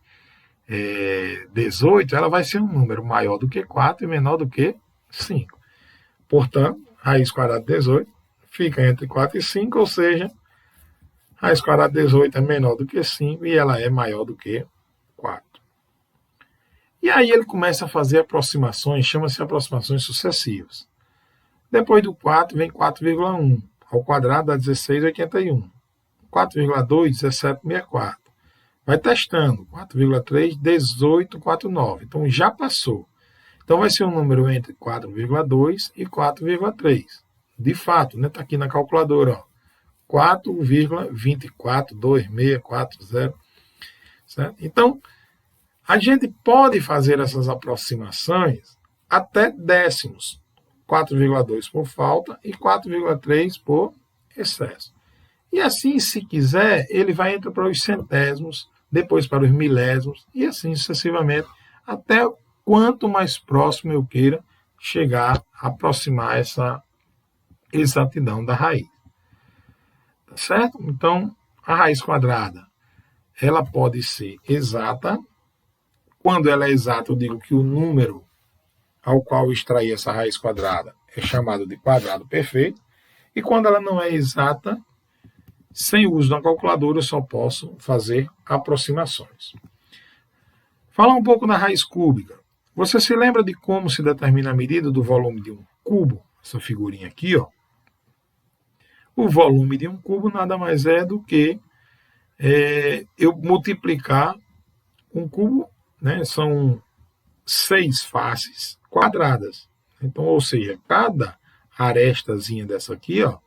18 ela vai ser um número maior do que 4 e menor do que 5. Portanto, raiz quadrada de 18 fica entre 4 e 5, ou seja, raiz quadrada de 18 é menor do que 5 e ela é maior do que 4. E aí ele começa a fazer aproximações, chama-se aproximações sucessivas. Depois do 4 vem 4,1, ao quadrado dá 16,81. 4,2, 17,64. Vai testando, 4,3, 18,49. Então já passou. Então vai ser um número entre 4,2 e 4,3. De fato, está aqui na calculadora, 4,2426440. Certo? Então, a gente pode fazer essas aproximações até décimos. 4,2 por falta e 4,3 por excesso. E assim, se quiser, ele vai entrar para os centésimos, depois para os milésimos, e assim sucessivamente, até quanto mais próximo eu queira chegar a aproximar essa exatidão da raiz. Tá certo? Então, a raiz quadrada, ela pode ser exata. Quando ela é exata, eu digo que o número ao qual eu extraí essa raiz quadrada é chamado de quadrado perfeito. E quando ela não é exata, sem o uso da calculadora, eu só posso fazer aproximações. Falar um pouco da raiz cúbica. Você se lembra de como se determina a medida do volume de um cubo? Essa figurinha aqui, ó. O volume de um cubo nada mais é do que eu multiplicar um cubo, são 6 faces quadradas. Então, ou seja, cada arestazinha dessa aqui, ó,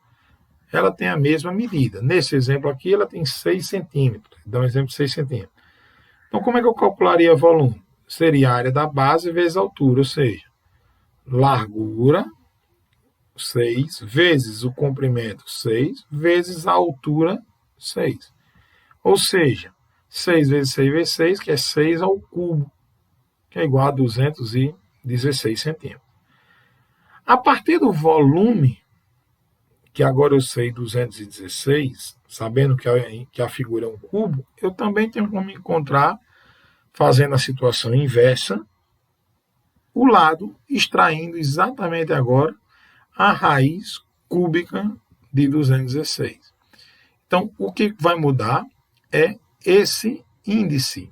ela tem a mesma medida. Nesse exemplo aqui, ela tem 6 centímetros. Dá um exemplo de 6 centímetros. Então, como é que eu calcularia volume? Seria a área da base vezes a altura, ou seja, largura 6 vezes o comprimento 6 vezes a altura 6. Ou seja, 6 vezes 6 vezes 6, que é 6 ao cubo, que é igual a 216 centímetros. A partir do volume, que agora eu sei 216, sabendo que a figura é um cubo, eu também tenho como encontrar, fazendo a situação inversa, o lado extraindo exatamente agora a raiz cúbica de 216. Então, o que vai mudar é esse índice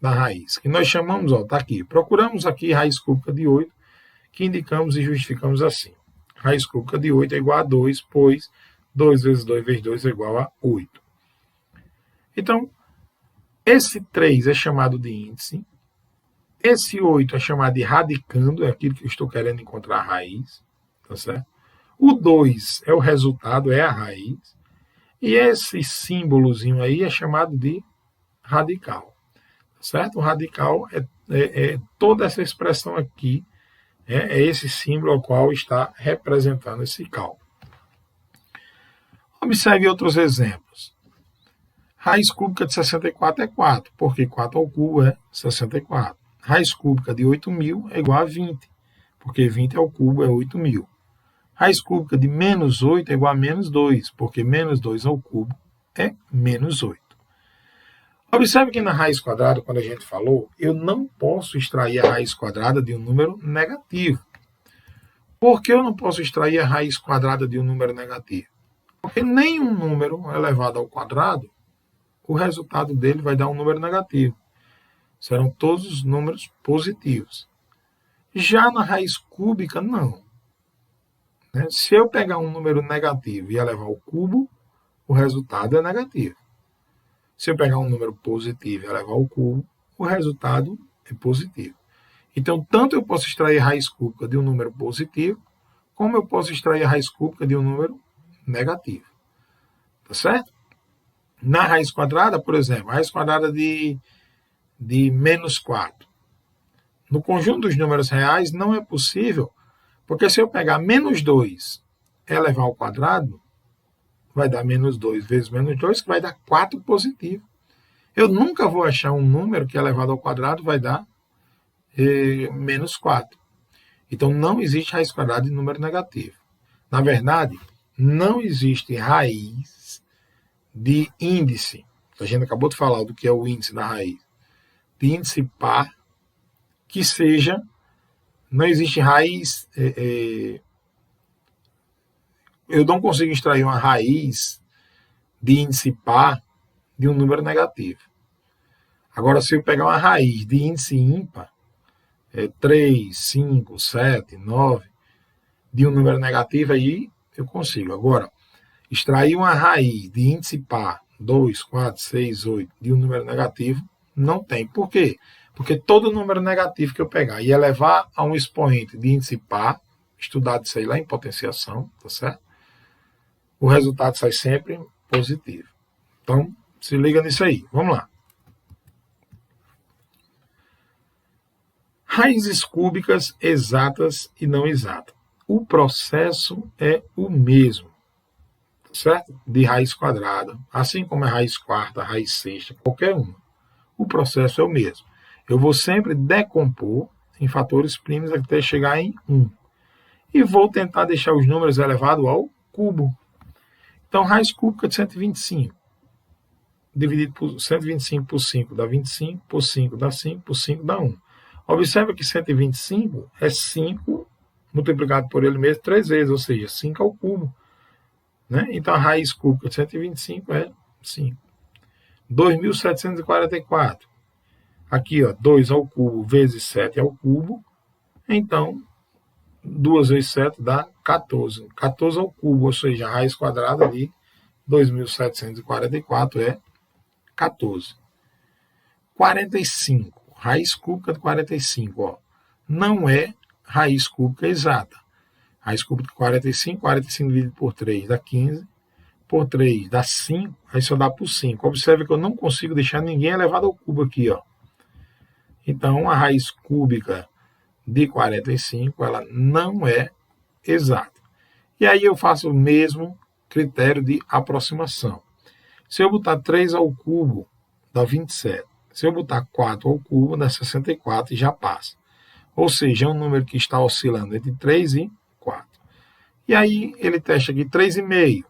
da raiz, que nós chamamos, está aqui, procuramos aqui raiz cúbica de 8, que indicamos e justificamos assim. Raiz cúbica de 8 é igual a 2, pois 2 vezes 2 vezes 2 é igual a 8. Então, esse 3 é chamado de índice, esse 8 é chamado de radicando, é aquilo que eu estou querendo encontrar a raiz, tá certo? O 2 é o resultado, é a raiz, e esse símbolozinho aí é chamado de radical, tá certo? O radical é toda essa expressão aqui, é esse símbolo ao qual está representando esse cálculo. Observe outros exemplos. Raiz cúbica de 64 é 4, porque 4 ao cubo é 64. Raiz cúbica de 8.000 é igual a 20, porque 20 ao cubo é 8.000. Raiz cúbica de menos 8 é igual a menos 2, porque menos 2 ao cubo é menos 8. Observe que na raiz quadrada, quando a gente falou, eu não posso extrair a raiz quadrada de um número negativo. Por que eu não posso extrair a raiz quadrada de um número negativo? Porque nenhum número elevado ao quadrado, o resultado dele vai dar um número negativo. Serão todos os números positivos. Já na raiz cúbica, não. Se eu pegar um número negativo e elevar ao cubo, o resultado é negativo. Se eu pegar um número positivo e elevar ao cubo, o resultado é positivo. Então, tanto eu posso extrair a raiz cúbica de um número positivo, como eu posso extrair a raiz cúbica de um número negativo. Tá certo? Na raiz quadrada, por exemplo, a raiz quadrada de menos 4. No conjunto dos números reais, não é possível, porque se eu pegar menos 2 e elevar ao quadrado, vai dar menos 2 vezes menos 2, que vai dar 4 positivo. Eu nunca vou achar um número que elevado ao quadrado vai dar menos 4. Então, não existe raiz quadrada de número negativo. Na verdade, não existe raiz de índice. A gente acabou de falar do que é o índice da raiz. De índice par, que seja, não existe raiz... eu não consigo extrair uma raiz de índice par de um número negativo. Agora, se eu pegar uma raiz de índice ímpar, 3, 5, 7, 9, de um número negativo, aí eu consigo. Agora, extrair uma raiz de índice par, 2, 4, 6, 8, de um número negativo, não tem. Por quê? Porque todo número negativo que eu pegar e elevar a um expoente de índice par, estudado isso aí lá em potenciação, tá certo? O resultado sai sempre positivo. Então, se liga nisso aí. Vamos lá. Raízes cúbicas exatas e não exatas. O processo é o mesmo, certo? De raiz quadrada, assim como a raiz quarta, a raiz sexta, qualquer uma. O processo é o mesmo. Eu vou sempre decompor em fatores primos até chegar em 1. E vou tentar deixar os números elevados ao cubo. Então, raiz cúbica de 125, dividido por 125 por 5 dá 25, por 5 dá 5, por 5 dá 1. Observa que 125 é 5 multiplicado por ele mesmo 3 vezes, ou seja, 5 ao cubo. Né? Então, a raiz cúbica de 125 é 5. 2.744. Aqui, 2 ao cubo vezes 7 ao cubo. Então, 2 vezes 7 dá 14. 14 ao cubo, ou seja, a raiz quadrada de 2.744 é 14. 45. Raiz cúbica de 45. Não é raiz cúbica exata. Raiz cúbica de 45, 45 dividido por 3 dá 15. Por 3 dá 5, aí só dá por 5. Observe que eu não consigo deixar ninguém elevado ao cubo aqui. Então, a raiz cúbica de 45, ela não é exata. E aí eu faço o mesmo critério de aproximação. Se eu botar 3 ao cubo, dá 27. Se eu botar 4 ao cubo, dá 64 e já passa. Ou seja, é um número que está oscilando entre 3 e 4. E aí ele testa aqui 3,5,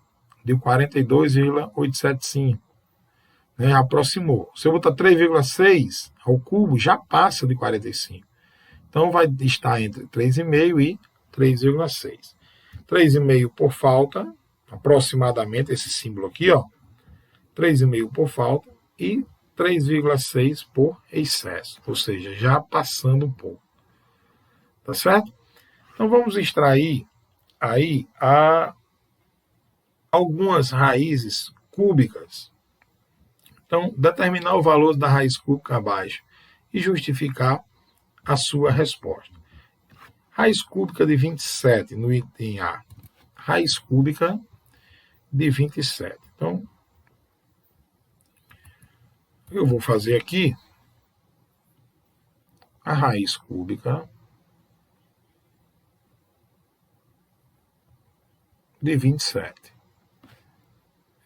deu 42,875. Né? Aproximou. Se eu botar 3,6 ao cubo, já passa de 45. Então vai estar entre 3,5 e 3,6. 3,5 por falta, aproximadamente esse símbolo aqui, ó. 3,5 por falta e 3,6 por excesso, ou seja, já passando um pouco. Tá certo? Então vamos extrair aí algumas raízes cúbicas. Então, determinar o valor da raiz cúbica abaixo e justificar a sua resposta. Raiz cúbica de 27 no item A. Raiz cúbica de 27. Então, eu vou fazer aqui a raiz cúbica de 27.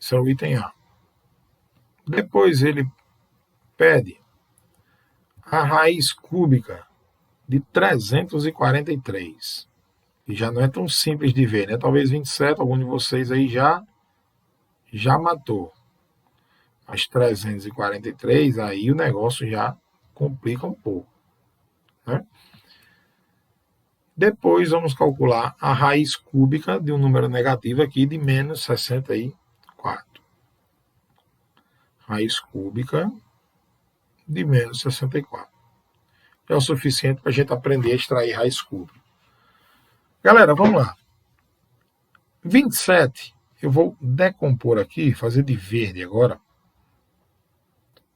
Esse é o item A. Depois ele pede a raiz cúbica de 343. E já não é tão simples de ver, né? Talvez 27, algum de vocês aí já matou. Mas 343, aí o negócio já complica um pouco. Né? Depois vamos calcular a raiz cúbica de um número negativo aqui de menos 64. Raiz cúbica de menos 64. É o suficiente para a gente aprender a extrair raiz cúbica. Galera, vamos lá. 27, eu vou decompor aqui, fazer de verde agora.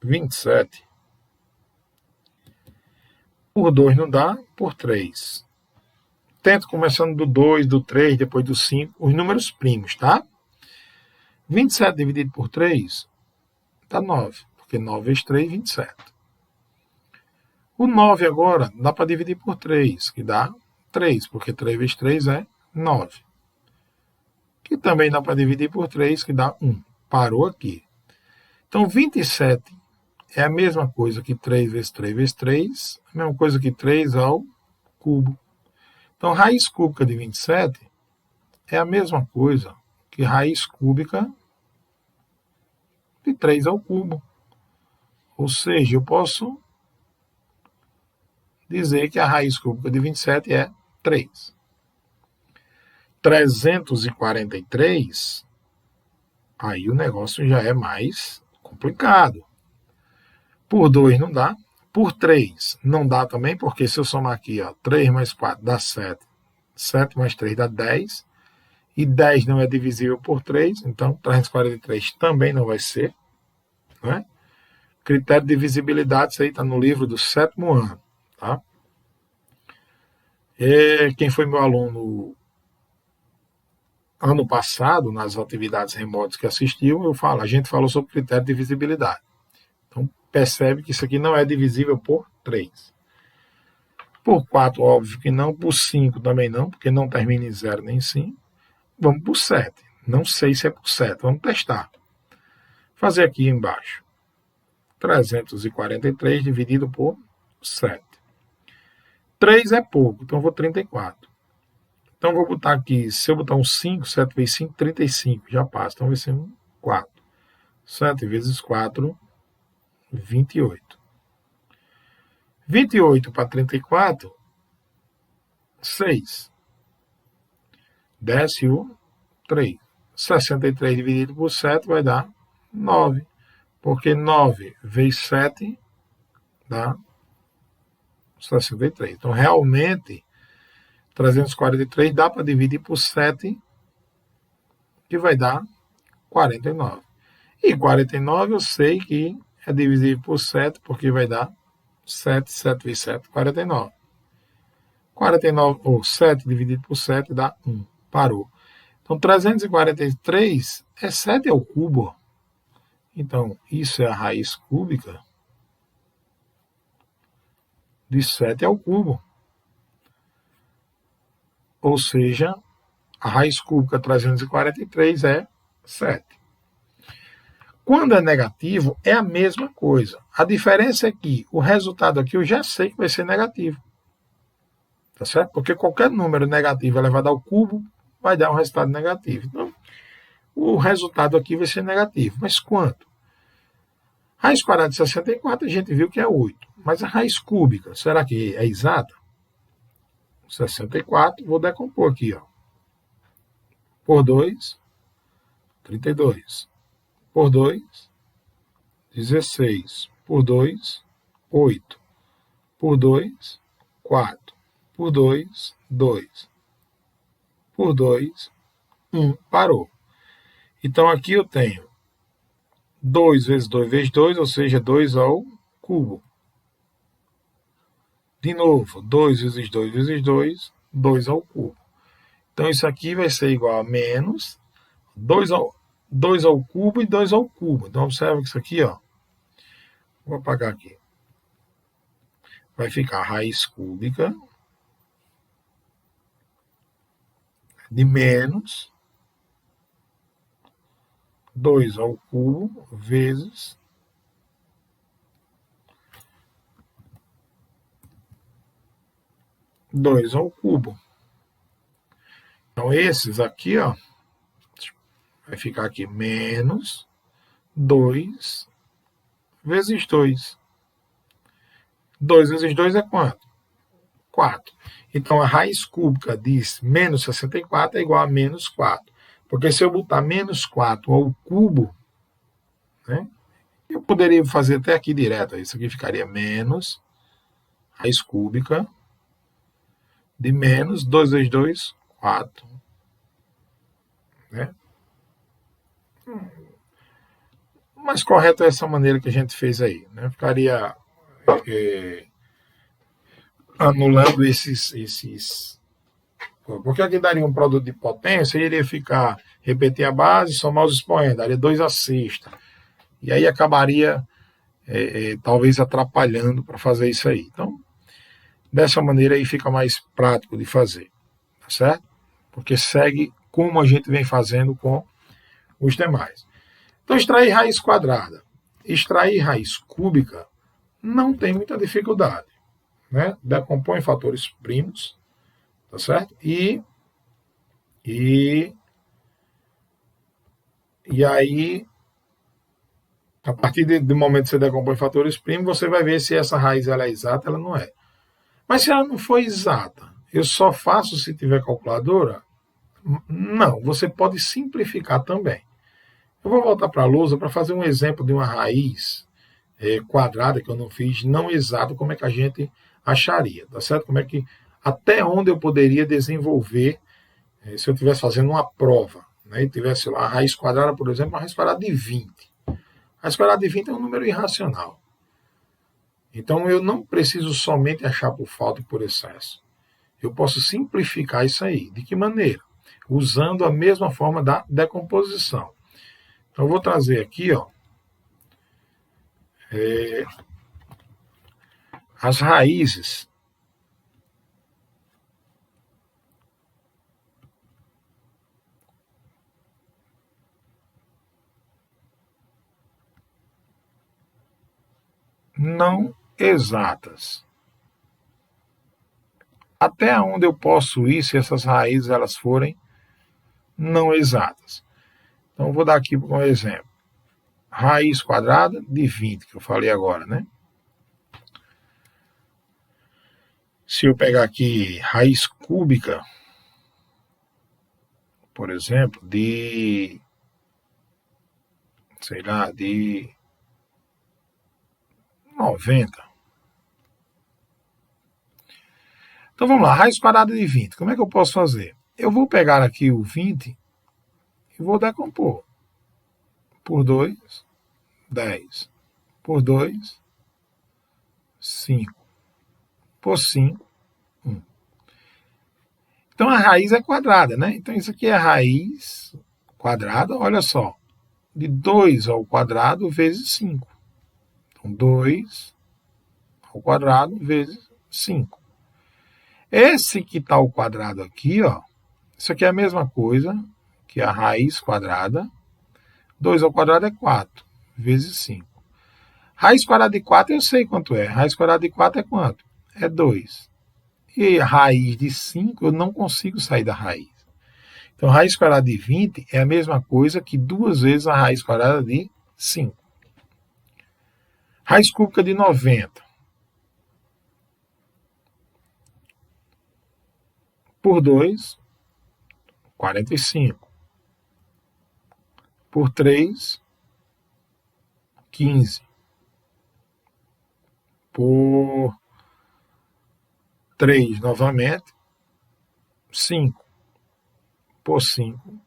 27 por 2 não dá, por 3. Tento começando do 2, do 3, depois do 5, os números primos, tá? 27 dividido por 3 dá 9, porque 9 vezes 3, 27. O 9 agora dá para dividir por 3, que dá 3, porque 3 vezes 3 é 9. Que também dá para dividir por 3, que dá 1. Parou aqui. Então, 27 é a mesma coisa que 3 vezes 3 vezes 3, a mesma coisa que 3 ao cubo. Então, raiz cúbica de 27 é a mesma coisa que raiz cúbica de 3 ao cubo. Ou seja, eu posso dizer que a raiz cúbica de 27 é 3. 343, aí o negócio já é mais complicado. Por 2 não dá. Por 3 não dá também, porque se eu somar aqui, ó, 3 mais 4 dá 7. 7 mais 3 dá 10. E 10 não é divisível por 3, então 343 também não vai ser. Né? Critério de divisibilidade, isso aí está no livro do 7º ano. Tá? Quem foi meu aluno ano passado, nas atividades remotas que assistiu, a gente falou sobre critério de divisibilidade. Então, percebe que isso aqui não é divisível por 3. Por 4, óbvio que não. Por 5 também não, porque não termina em 0 nem 5. Vamos por 7. Não sei se é por 7. Vamos testar. Fazer aqui embaixo. 343 dividido por 7. 3 é pouco, então eu vou 34. Então, vou botar aqui, se eu botar um 5, 7 vezes 5, 35, já passa. Então, vai ser um 4. 7 vezes 4, 28. 28 para 34, 6. Desce o 3. 63 dividido por 7 vai dar 9. Porque 9 vezes 7 dá 63. Então, realmente, 343 dá para dividir por 7, que vai dar 49. E 49 eu sei que é divisível por 7, porque vai dar 7, 7 vezes 7, 49. 49, ou 7 dividido por 7 dá 1. Parou. Então, 343 é 7 ao cubo. Então, isso é a raiz cúbica de 7 ao cubo. Ou seja, a raiz cúbica 343 é 7. Quando é negativo, é a mesma coisa. A diferença é que o resultado aqui eu já sei que vai ser negativo. Tá certo? Porque qualquer número negativo elevado ao cubo vai dar um resultado negativo. Então, o resultado aqui vai ser negativo. Mas quanto? Raiz quadrada de 64 a gente viu que é 8. Mas a raiz cúbica, será que é exata? 64, vou decompor aqui, ó. Por 2, 32. Por 2, 16. Por 2, 8. Por 2, 4. Por 2, 2. Por 2, 1. Parou. Então aqui eu tenho 2 vezes 2 vezes 2, ou seja, 2 ao cubo. De novo, 2 vezes 2 vezes 2, 2 ao cubo. Então isso aqui vai ser igual a menos 2 ao cubo e 2 ao cubo. Então observa que isso aqui, ó, vou apagar aqui. Vai ficar raiz cúbica de menos 2 ao cubo vezes 2 ao cubo. Então esses aqui, ó, vai ficar aqui menos 2 vezes 2. 2 vezes 2 é quanto? 4. Então a raiz cúbica de menos 64 é igual a menos 4. Porque se eu botar menos 4 ao cubo, né, eu poderia fazer até aqui direto. Isso aqui ficaria menos raiz cúbica de menos 2 vezes 2, 4. Né? Mais correto é essa maneira que a gente fez aí. Né? Ficaria anulando esses. Porque aqui daria um produto de potência, iria ficar, repetir a base, somar os expoentes, daria 2 a sexta. E aí acabaria, talvez, atrapalhando para fazer isso aí. Então, dessa maneira aí fica mais prático de fazer, tá certo? Porque segue como a gente vem fazendo com os demais. Então, extrair raiz quadrada, extrair raiz cúbica, não tem muita dificuldade. Né? Decompõe fatores primos, tá certo? E aí, a partir do momento que você decompõe fatores primos, você vai ver se essa raiz ela é exata, ela não é. Mas se ela não for exata, eu só faço se tiver calculadora? Não, você pode simplificar também. Eu vou voltar para a lousa para fazer um exemplo de uma raiz quadrada que eu não fiz, não exato, como é que a gente acharia, tá certo? Como é que, até onde eu poderia desenvolver se eu estivesse fazendo uma prova, né, e tivesse lá a raiz quadrada, por exemplo, uma raiz quadrada de 20. A raiz quadrada de 20 é um número irracional. Então eu não preciso somente achar por falta e por excesso. Eu posso simplificar isso aí. De que maneira? Usando a mesma forma da decomposição. Então eu vou trazer aqui, ó, as raízes não exatas. Até onde eu posso ir se essas raízes elas forem não exatas. Então vou dar aqui um exemplo. Raiz quadrada de 20, que eu falei agora, né? Se eu pegar aqui raiz cúbica, por exemplo, de, sei lá, de 90. Então vamos lá, raiz quadrada de 20. Como é que eu posso fazer? Eu vou pegar aqui o 20 e vou decompor. Por 2, 10. Por 2, 5. Por 5, 1. Então a raiz é quadrada, né? Então isso aqui é a raiz quadrada, olha só, de 2 ao quadrado vezes 5. Então 2 ao quadrado vezes 5. Esse que está ao quadrado aqui, ó, isso aqui é a mesma coisa que a raiz quadrada. 2 ao quadrado é 4, vezes 5. Raiz quadrada de 4 eu sei quanto é. Raiz quadrada de 4 é quanto? É 2. E a raiz de 5 eu não consigo sair da raiz. Então, raiz quadrada de 20 é a mesma coisa que 2 vezes a raiz quadrada de 5. Raiz cúbica de 90. Por 2, 45. Por 3, 15. Por 3, novamente, 5. Por 5,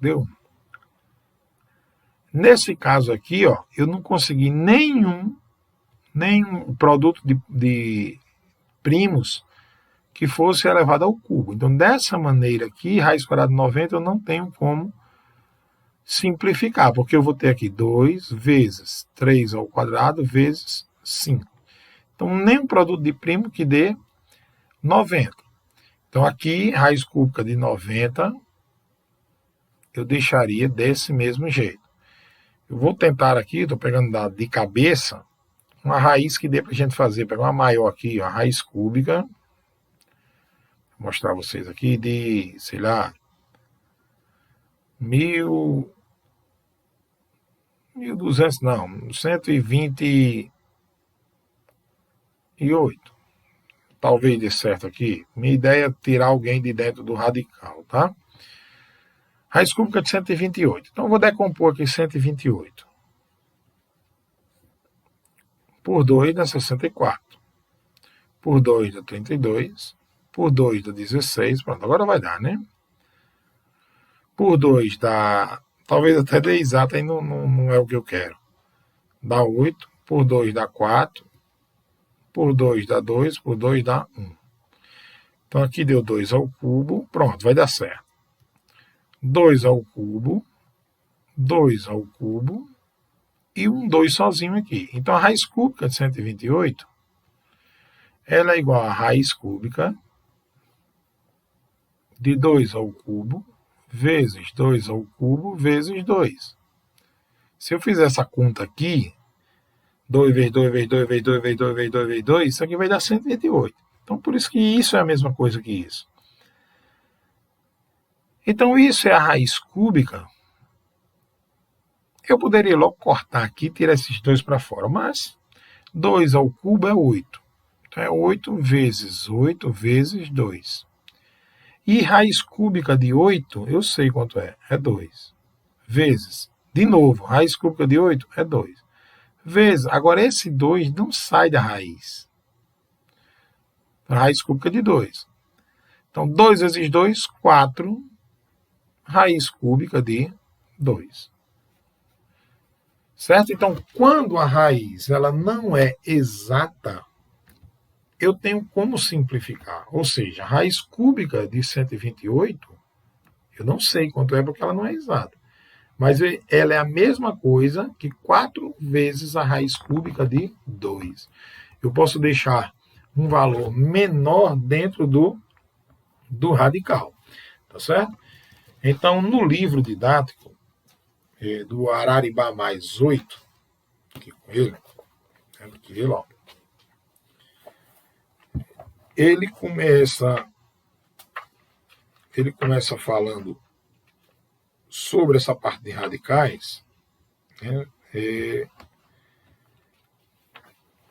deu 1. Nesse caso aqui, ó, eu não consegui nenhum produto de primos que fosse elevado ao cubo. Então, dessa maneira aqui, raiz quadrada de 90 eu não tenho como simplificar, porque eu vou ter aqui 2 vezes 3 ao quadrado vezes 5. Então, nenhum produto de primo que dê 90. Então, aqui, raiz cúbica de 90, eu deixaria desse mesmo jeito. Eu vou tentar aqui, estou pegando de cabeça, uma raiz que dê para a gente fazer. Pegar uma maior aqui, ó, a raiz cúbica. Vou mostrar vocês aqui de, sei lá, 1.200, não, 128. Talvez dê certo aqui. Minha ideia é tirar alguém de dentro do radical, tá? Raiz cúbica de 128. Então, eu vou decompor aqui 128. Por 2 dá 64. Por 2 dá 32. Por 2 dá 16. Pronto, agora vai dar, né? Por 2 dá... Talvez até dê exato, aí não é o que eu quero. Dá 8. Por 2 dá 4. Por 2 dá 2. Por 2 dá 1. Então, aqui deu 2 ao cubo. Pronto, vai dar certo. 2 ao cubo. 2 ao cubo. E um 2 sozinho aqui. Então, a raiz cúbica de 128, ela é igual a raiz cúbica de 2 ao cubo vezes 2 ao cubo vezes 2. Se eu fizer essa conta aqui, 2 vezes 2 vezes 2 vezes 2 vezes 2 vezes 2 vezes 2, isso aqui vai dar 128. Então, por isso que isso é a mesma coisa que isso. Então, isso é a raiz cúbica. Eu poderia logo cortar aqui e tirar esses dois para fora, mas 2 ao cubo é 8. Então, é 8 vezes 8 vezes 2. E raiz cúbica de 8, eu sei quanto é 2. Vezes, de novo, raiz cúbica de 8 é 2. Vezes, agora esse 2 não sai da raiz. Raiz cúbica de 2. Então, 2 vezes 2, 4. Raiz cúbica de 2. Certo? Então, quando a raiz ela não é exata, eu tenho como simplificar. Ou seja, a raiz cúbica de 128, eu não sei quanto é porque ela não é exata. Mas ela é a mesma coisa que 4 vezes a raiz cúbica de 2. Eu posso deixar um valor menor dentro do radical. Tá certo? Então, no livro didático, do Araribá mais 8, aqui com ele, ó, ele começa falando sobre essa parte de radicais, né,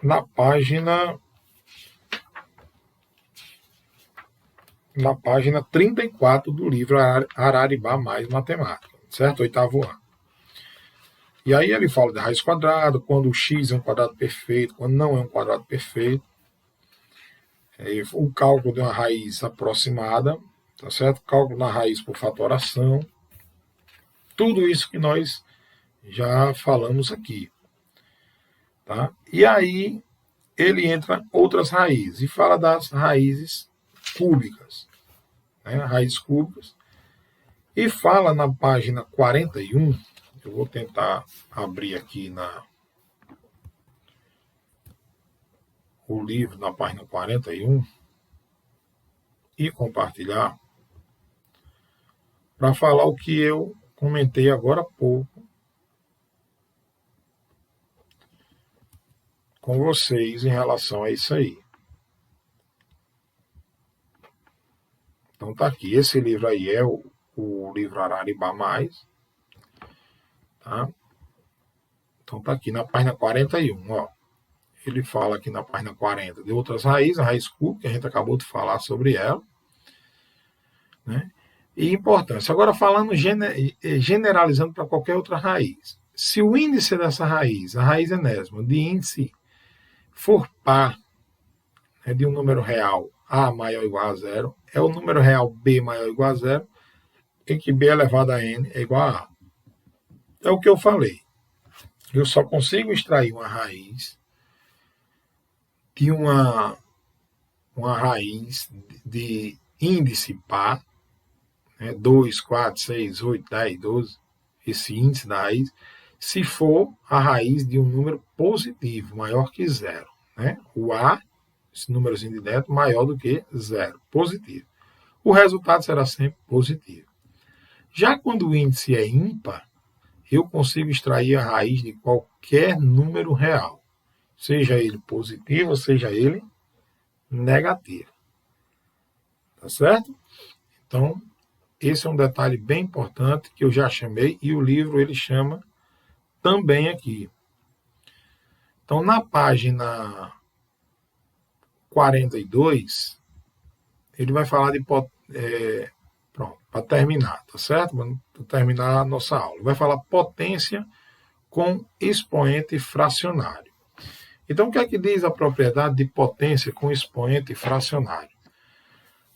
na página 34 do livro Araribá mais Matemática, certo? 8º ano. E aí ele fala de raiz quadrada, quando o x é um quadrado perfeito, quando não é um quadrado perfeito. O cálculo de uma raiz aproximada, tá certo? Cálculo da raiz por fatoração. Tudo isso que nós já falamos aqui. Tá? E aí ele entra outras raízes e fala das raízes cúbicas. Né? Raízes cúbicas. E fala na página 41, eu vou tentar abrir aqui o livro na página 41 e compartilhar para falar o que eu comentei agora há pouco com vocês em relação a isso aí. Então tá aqui, esse livro aí é o livro Araribá Mais, tá? Então tá aqui na página 41, ó. Ele fala aqui na página 40 de outras raízes, a raiz cúbica, que a gente acabou de falar sobre ela, né? E importância. Agora falando generalizando para qualquer outra raiz. Se o índice dessa raiz, a raiz enésima, de índice for par, né, de um número real A maior ou igual a zero, é o número real B maior ou igual a zero, em que B elevado a N é igual a A. É o que eu falei. Eu só consigo extrair uma raiz de uma raiz de índice par, né, 2, 4, 6, 8, 10, 12, esse índice da raiz, se for a raiz de um número positivo, maior que zero. Né? O A, esse númerozinho de dentro, maior do que zero, positivo. O resultado será sempre positivo. Já quando o índice é ímpar, eu consigo extrair a raiz de qualquer número real, seja ele positivo, seja ele negativo. Tá certo? Então, esse é um detalhe bem importante que eu já chamei e o livro ele chama também aqui. Então, na página 42, ele vai falar de pronto, para terminar, tá certo? Para terminar a nossa aula. Vai falar potência com expoente fracionário. Então, o que é que diz a propriedade de potência com expoente fracionário?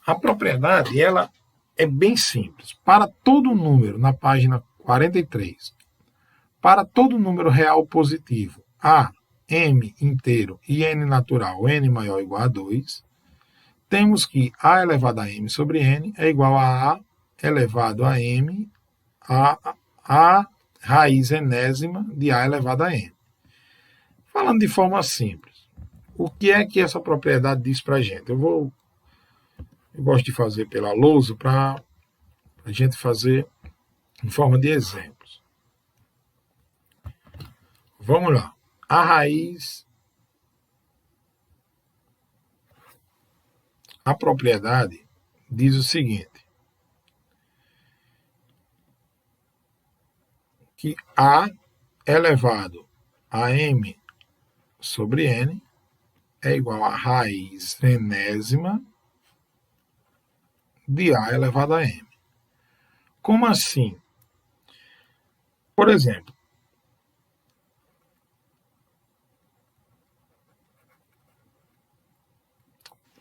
A propriedade, ela é bem simples. Para todo número, na página 43, para todo número real positivo, A, M inteiro e N natural, N maior ou igual a 2, temos que A elevado a M sobre N é igual a elevado a M, a raiz enésima de A elevado a M. Falando de forma simples, o que é que essa propriedade diz para a gente? Eu gosto de fazer pela lousa para a gente fazer em forma de exemplos. Vamos lá. A raiz, a propriedade diz o seguinte, que A elevado a M sobre N é igual a raiz enésima de A elevado a M. Como assim? Por exemplo,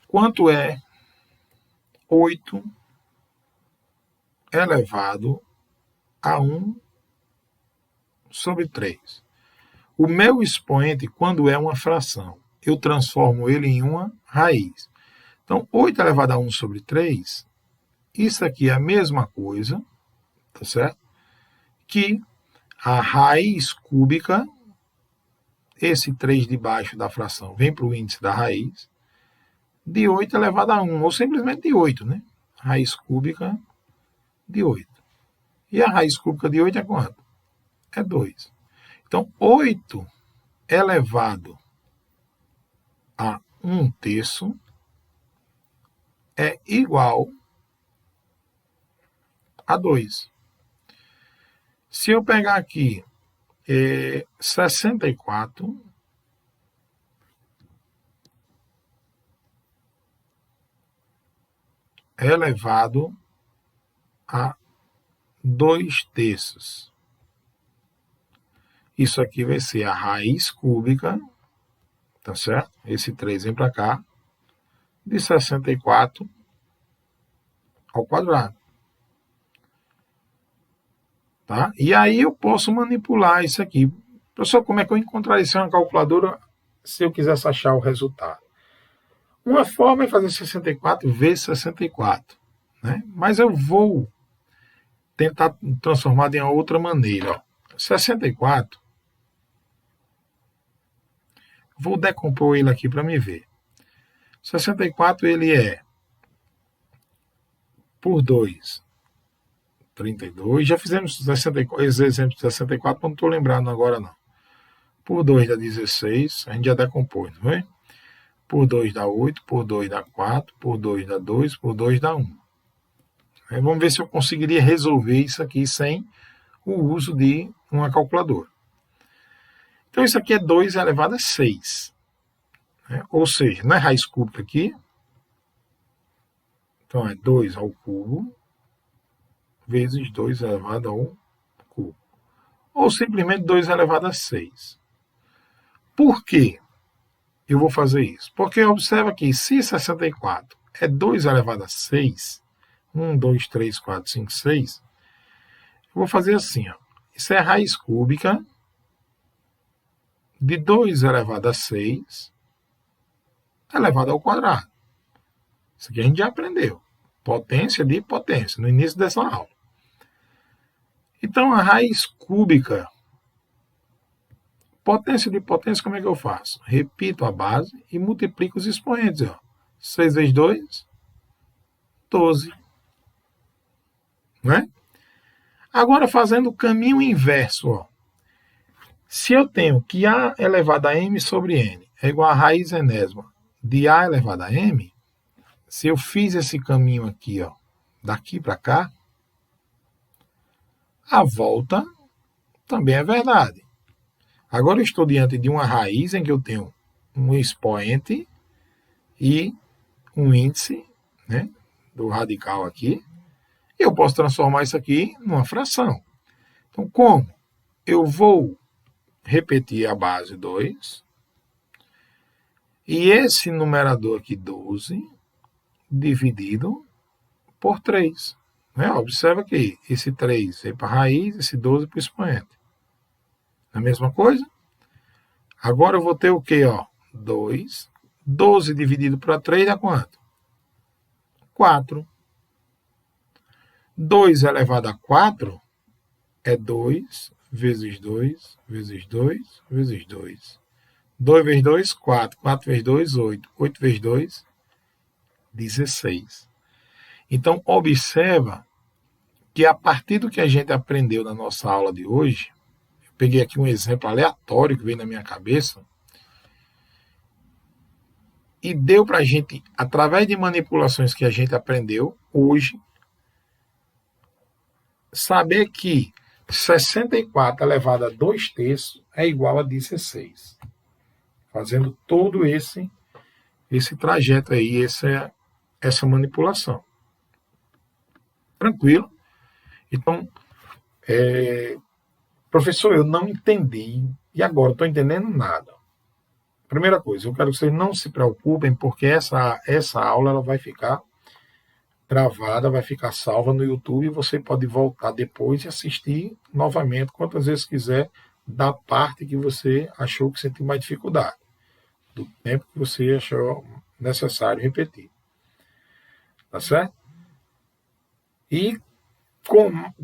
quanto é 8 elevado a 1 sobre 3? O meu expoente, quando é uma fração, eu transformo ele em uma raiz. Então, 8 elevado a 1 sobre 3, isso aqui é a mesma coisa, tá certo? Que a raiz cúbica, esse 3 de baixo da fração vem para o índice da raiz, de 8 elevado a 1, ou simplesmente de 8, né? Raiz cúbica de 8. E a raiz cúbica de 8 é quanto? É 2. Então, 8 elevado a 1 terço é igual a 2. Se eu pegar aqui 64 elevado a 2 terços. Isso aqui vai ser a raiz cúbica, tá certo? Esse 3 vem para cá, de 64 ao quadrado. Tá? E aí eu posso manipular isso aqui. Professor, como é que eu encontraria isso em uma calculadora se eu quisesse achar o resultado? Uma forma é fazer 64 vezes 64. Né? Mas eu vou tentar transformar de uma outra maneira. Ó. 64, vou decompor ele aqui para me ver. 64 ele é por 2, 32. Já fizemos 64, esse exemplo de 64, não estou lembrando agora não. por 2 dá 16, a gente já decompôs, não é? Por 2 dá 8, por 2 dá 4, por 2 dá 2, por 2 dá 1. Vamos ver se eu conseguiria resolver isso aqui sem o uso de uma calculadora. Então, isso aqui é 2 elevado a 6. Ou seja, não é raiz cúbica aqui. Então, é 2 ao cubo vezes 2 elevado ao cubo. Ou simplesmente 2 elevado a 6. Por quê eu vou fazer isso? Porque observa que se 64 é 2 elevado a 6, 1, 2, 3, 4, 5, 6, eu vou fazer assim, ó. Isso é a raiz cúbica de 2 elevado a 6 elevado ao quadrado. Isso aqui a gente já aprendeu. Potência de potência, no início dessa aula. Então, a raiz cúbica, potência de potência, como é que eu faço? Repito a base e multiplico os expoentes. Ó. 6 vezes 2, 12. Né? Agora, fazendo o caminho inverso. Ó. Se eu tenho que A elevado a M sobre N é igual a raiz enésima de A elevado a M, se eu fiz esse caminho aqui, ó, daqui para cá, a volta também é verdade. Agora eu estou diante de uma raiz em que eu tenho um expoente e um índice, né, do radical aqui, e eu posso transformar isso aqui numa fração. Então, como? Eu vou repetir a base 2, e esse numerador aqui, 12, dividido por 3. Né? Observa que esse 3 veio para a raiz, esse 12 para o expoente. Não é a mesma coisa? Agora eu vou ter o quê? Ó? 2. 12 dividido por 3 dá quanto? 4. 2 elevado a 4 é 2 vezes 2 vezes 2 vezes 2. 2 vezes 2, 4. 4 vezes 2, 8. 8 vezes 2, 16. Então, observa que a partir do que a gente aprendeu na nossa aula de hoje, eu peguei aqui um exemplo aleatório que veio na minha cabeça, e deu para a gente, através de manipulações que a gente aprendeu hoje, saber que 64 elevado a 2 terços é igual a 16. Fazendo todo esse trajeto aí, essa manipulação. Tranquilo? Então, professor, eu não entendi, e agora estou entendendo nada. Primeira coisa, eu quero que vocês não se preocupem, porque essa aula ela vai ficar gravada, vai ficar salva no YouTube, e você pode voltar depois e assistir novamente, quantas vezes quiser, da parte que você achou que sentiu mais dificuldade, do tempo que você achou necessário repetir. Tá certo? E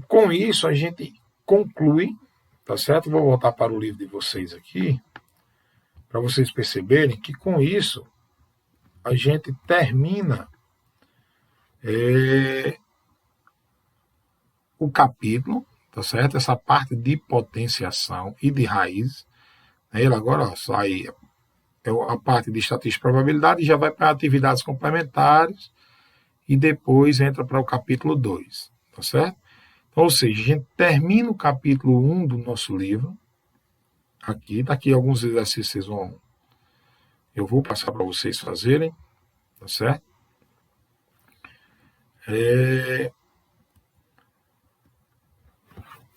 com isso a gente conclui, tá certo? Vou voltar para o livro de vocês aqui, para vocês perceberem que com isso a gente termina o capítulo, tá certo? Essa parte de potenciação e de raiz. Ele agora sai a parte de estatística e probabilidade, já vai para atividades complementares e depois entra para o capítulo 2, tá certo? Então, ou seja, a gente termina o capítulo 1 do nosso livro, aqui, daqui alguns exercícios eu vou passar para vocês fazerem, tá certo?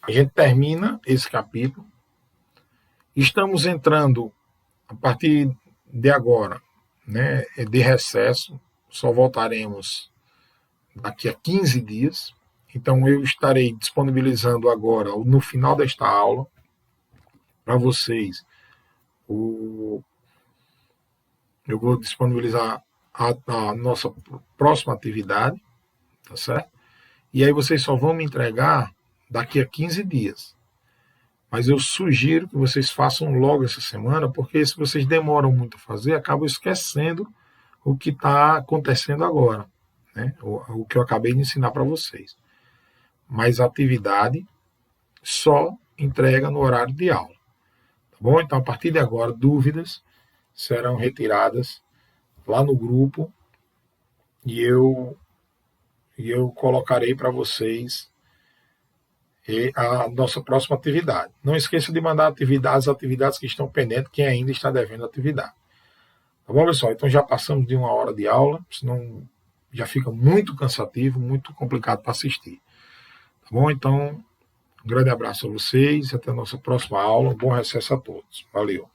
A gente termina esse capítulo, estamos entrando a partir de agora, né, de recesso, só voltaremos daqui a 15 dias, então eu estarei disponibilizando agora, no final desta aula, para vocês, eu vou disponibilizar a nossa próxima atividade, tá certo? E aí vocês só vão me entregar daqui a 15 dias. Mas eu sugiro que vocês façam logo essa semana, porque se vocês demoram muito a fazer, acabam esquecendo o que está acontecendo agora, né? O que eu acabei de ensinar para vocês. Mas a atividade só entrega no horário de aula. Tá bom? Então, a partir de agora, dúvidas serão retiradas lá no grupo e eu colocarei para vocês a nossa próxima atividade. Não esqueça de mandar as atividades que estão pendentes, quem ainda está devendo atividade. Tá bom, pessoal? Então já passamos de 1 hora de aula, senão já fica muito cansativo, muito complicado para assistir. Tá bom? Então, um grande abraço a vocês e até a nossa próxima aula. Um bom recesso a todos. Valeu!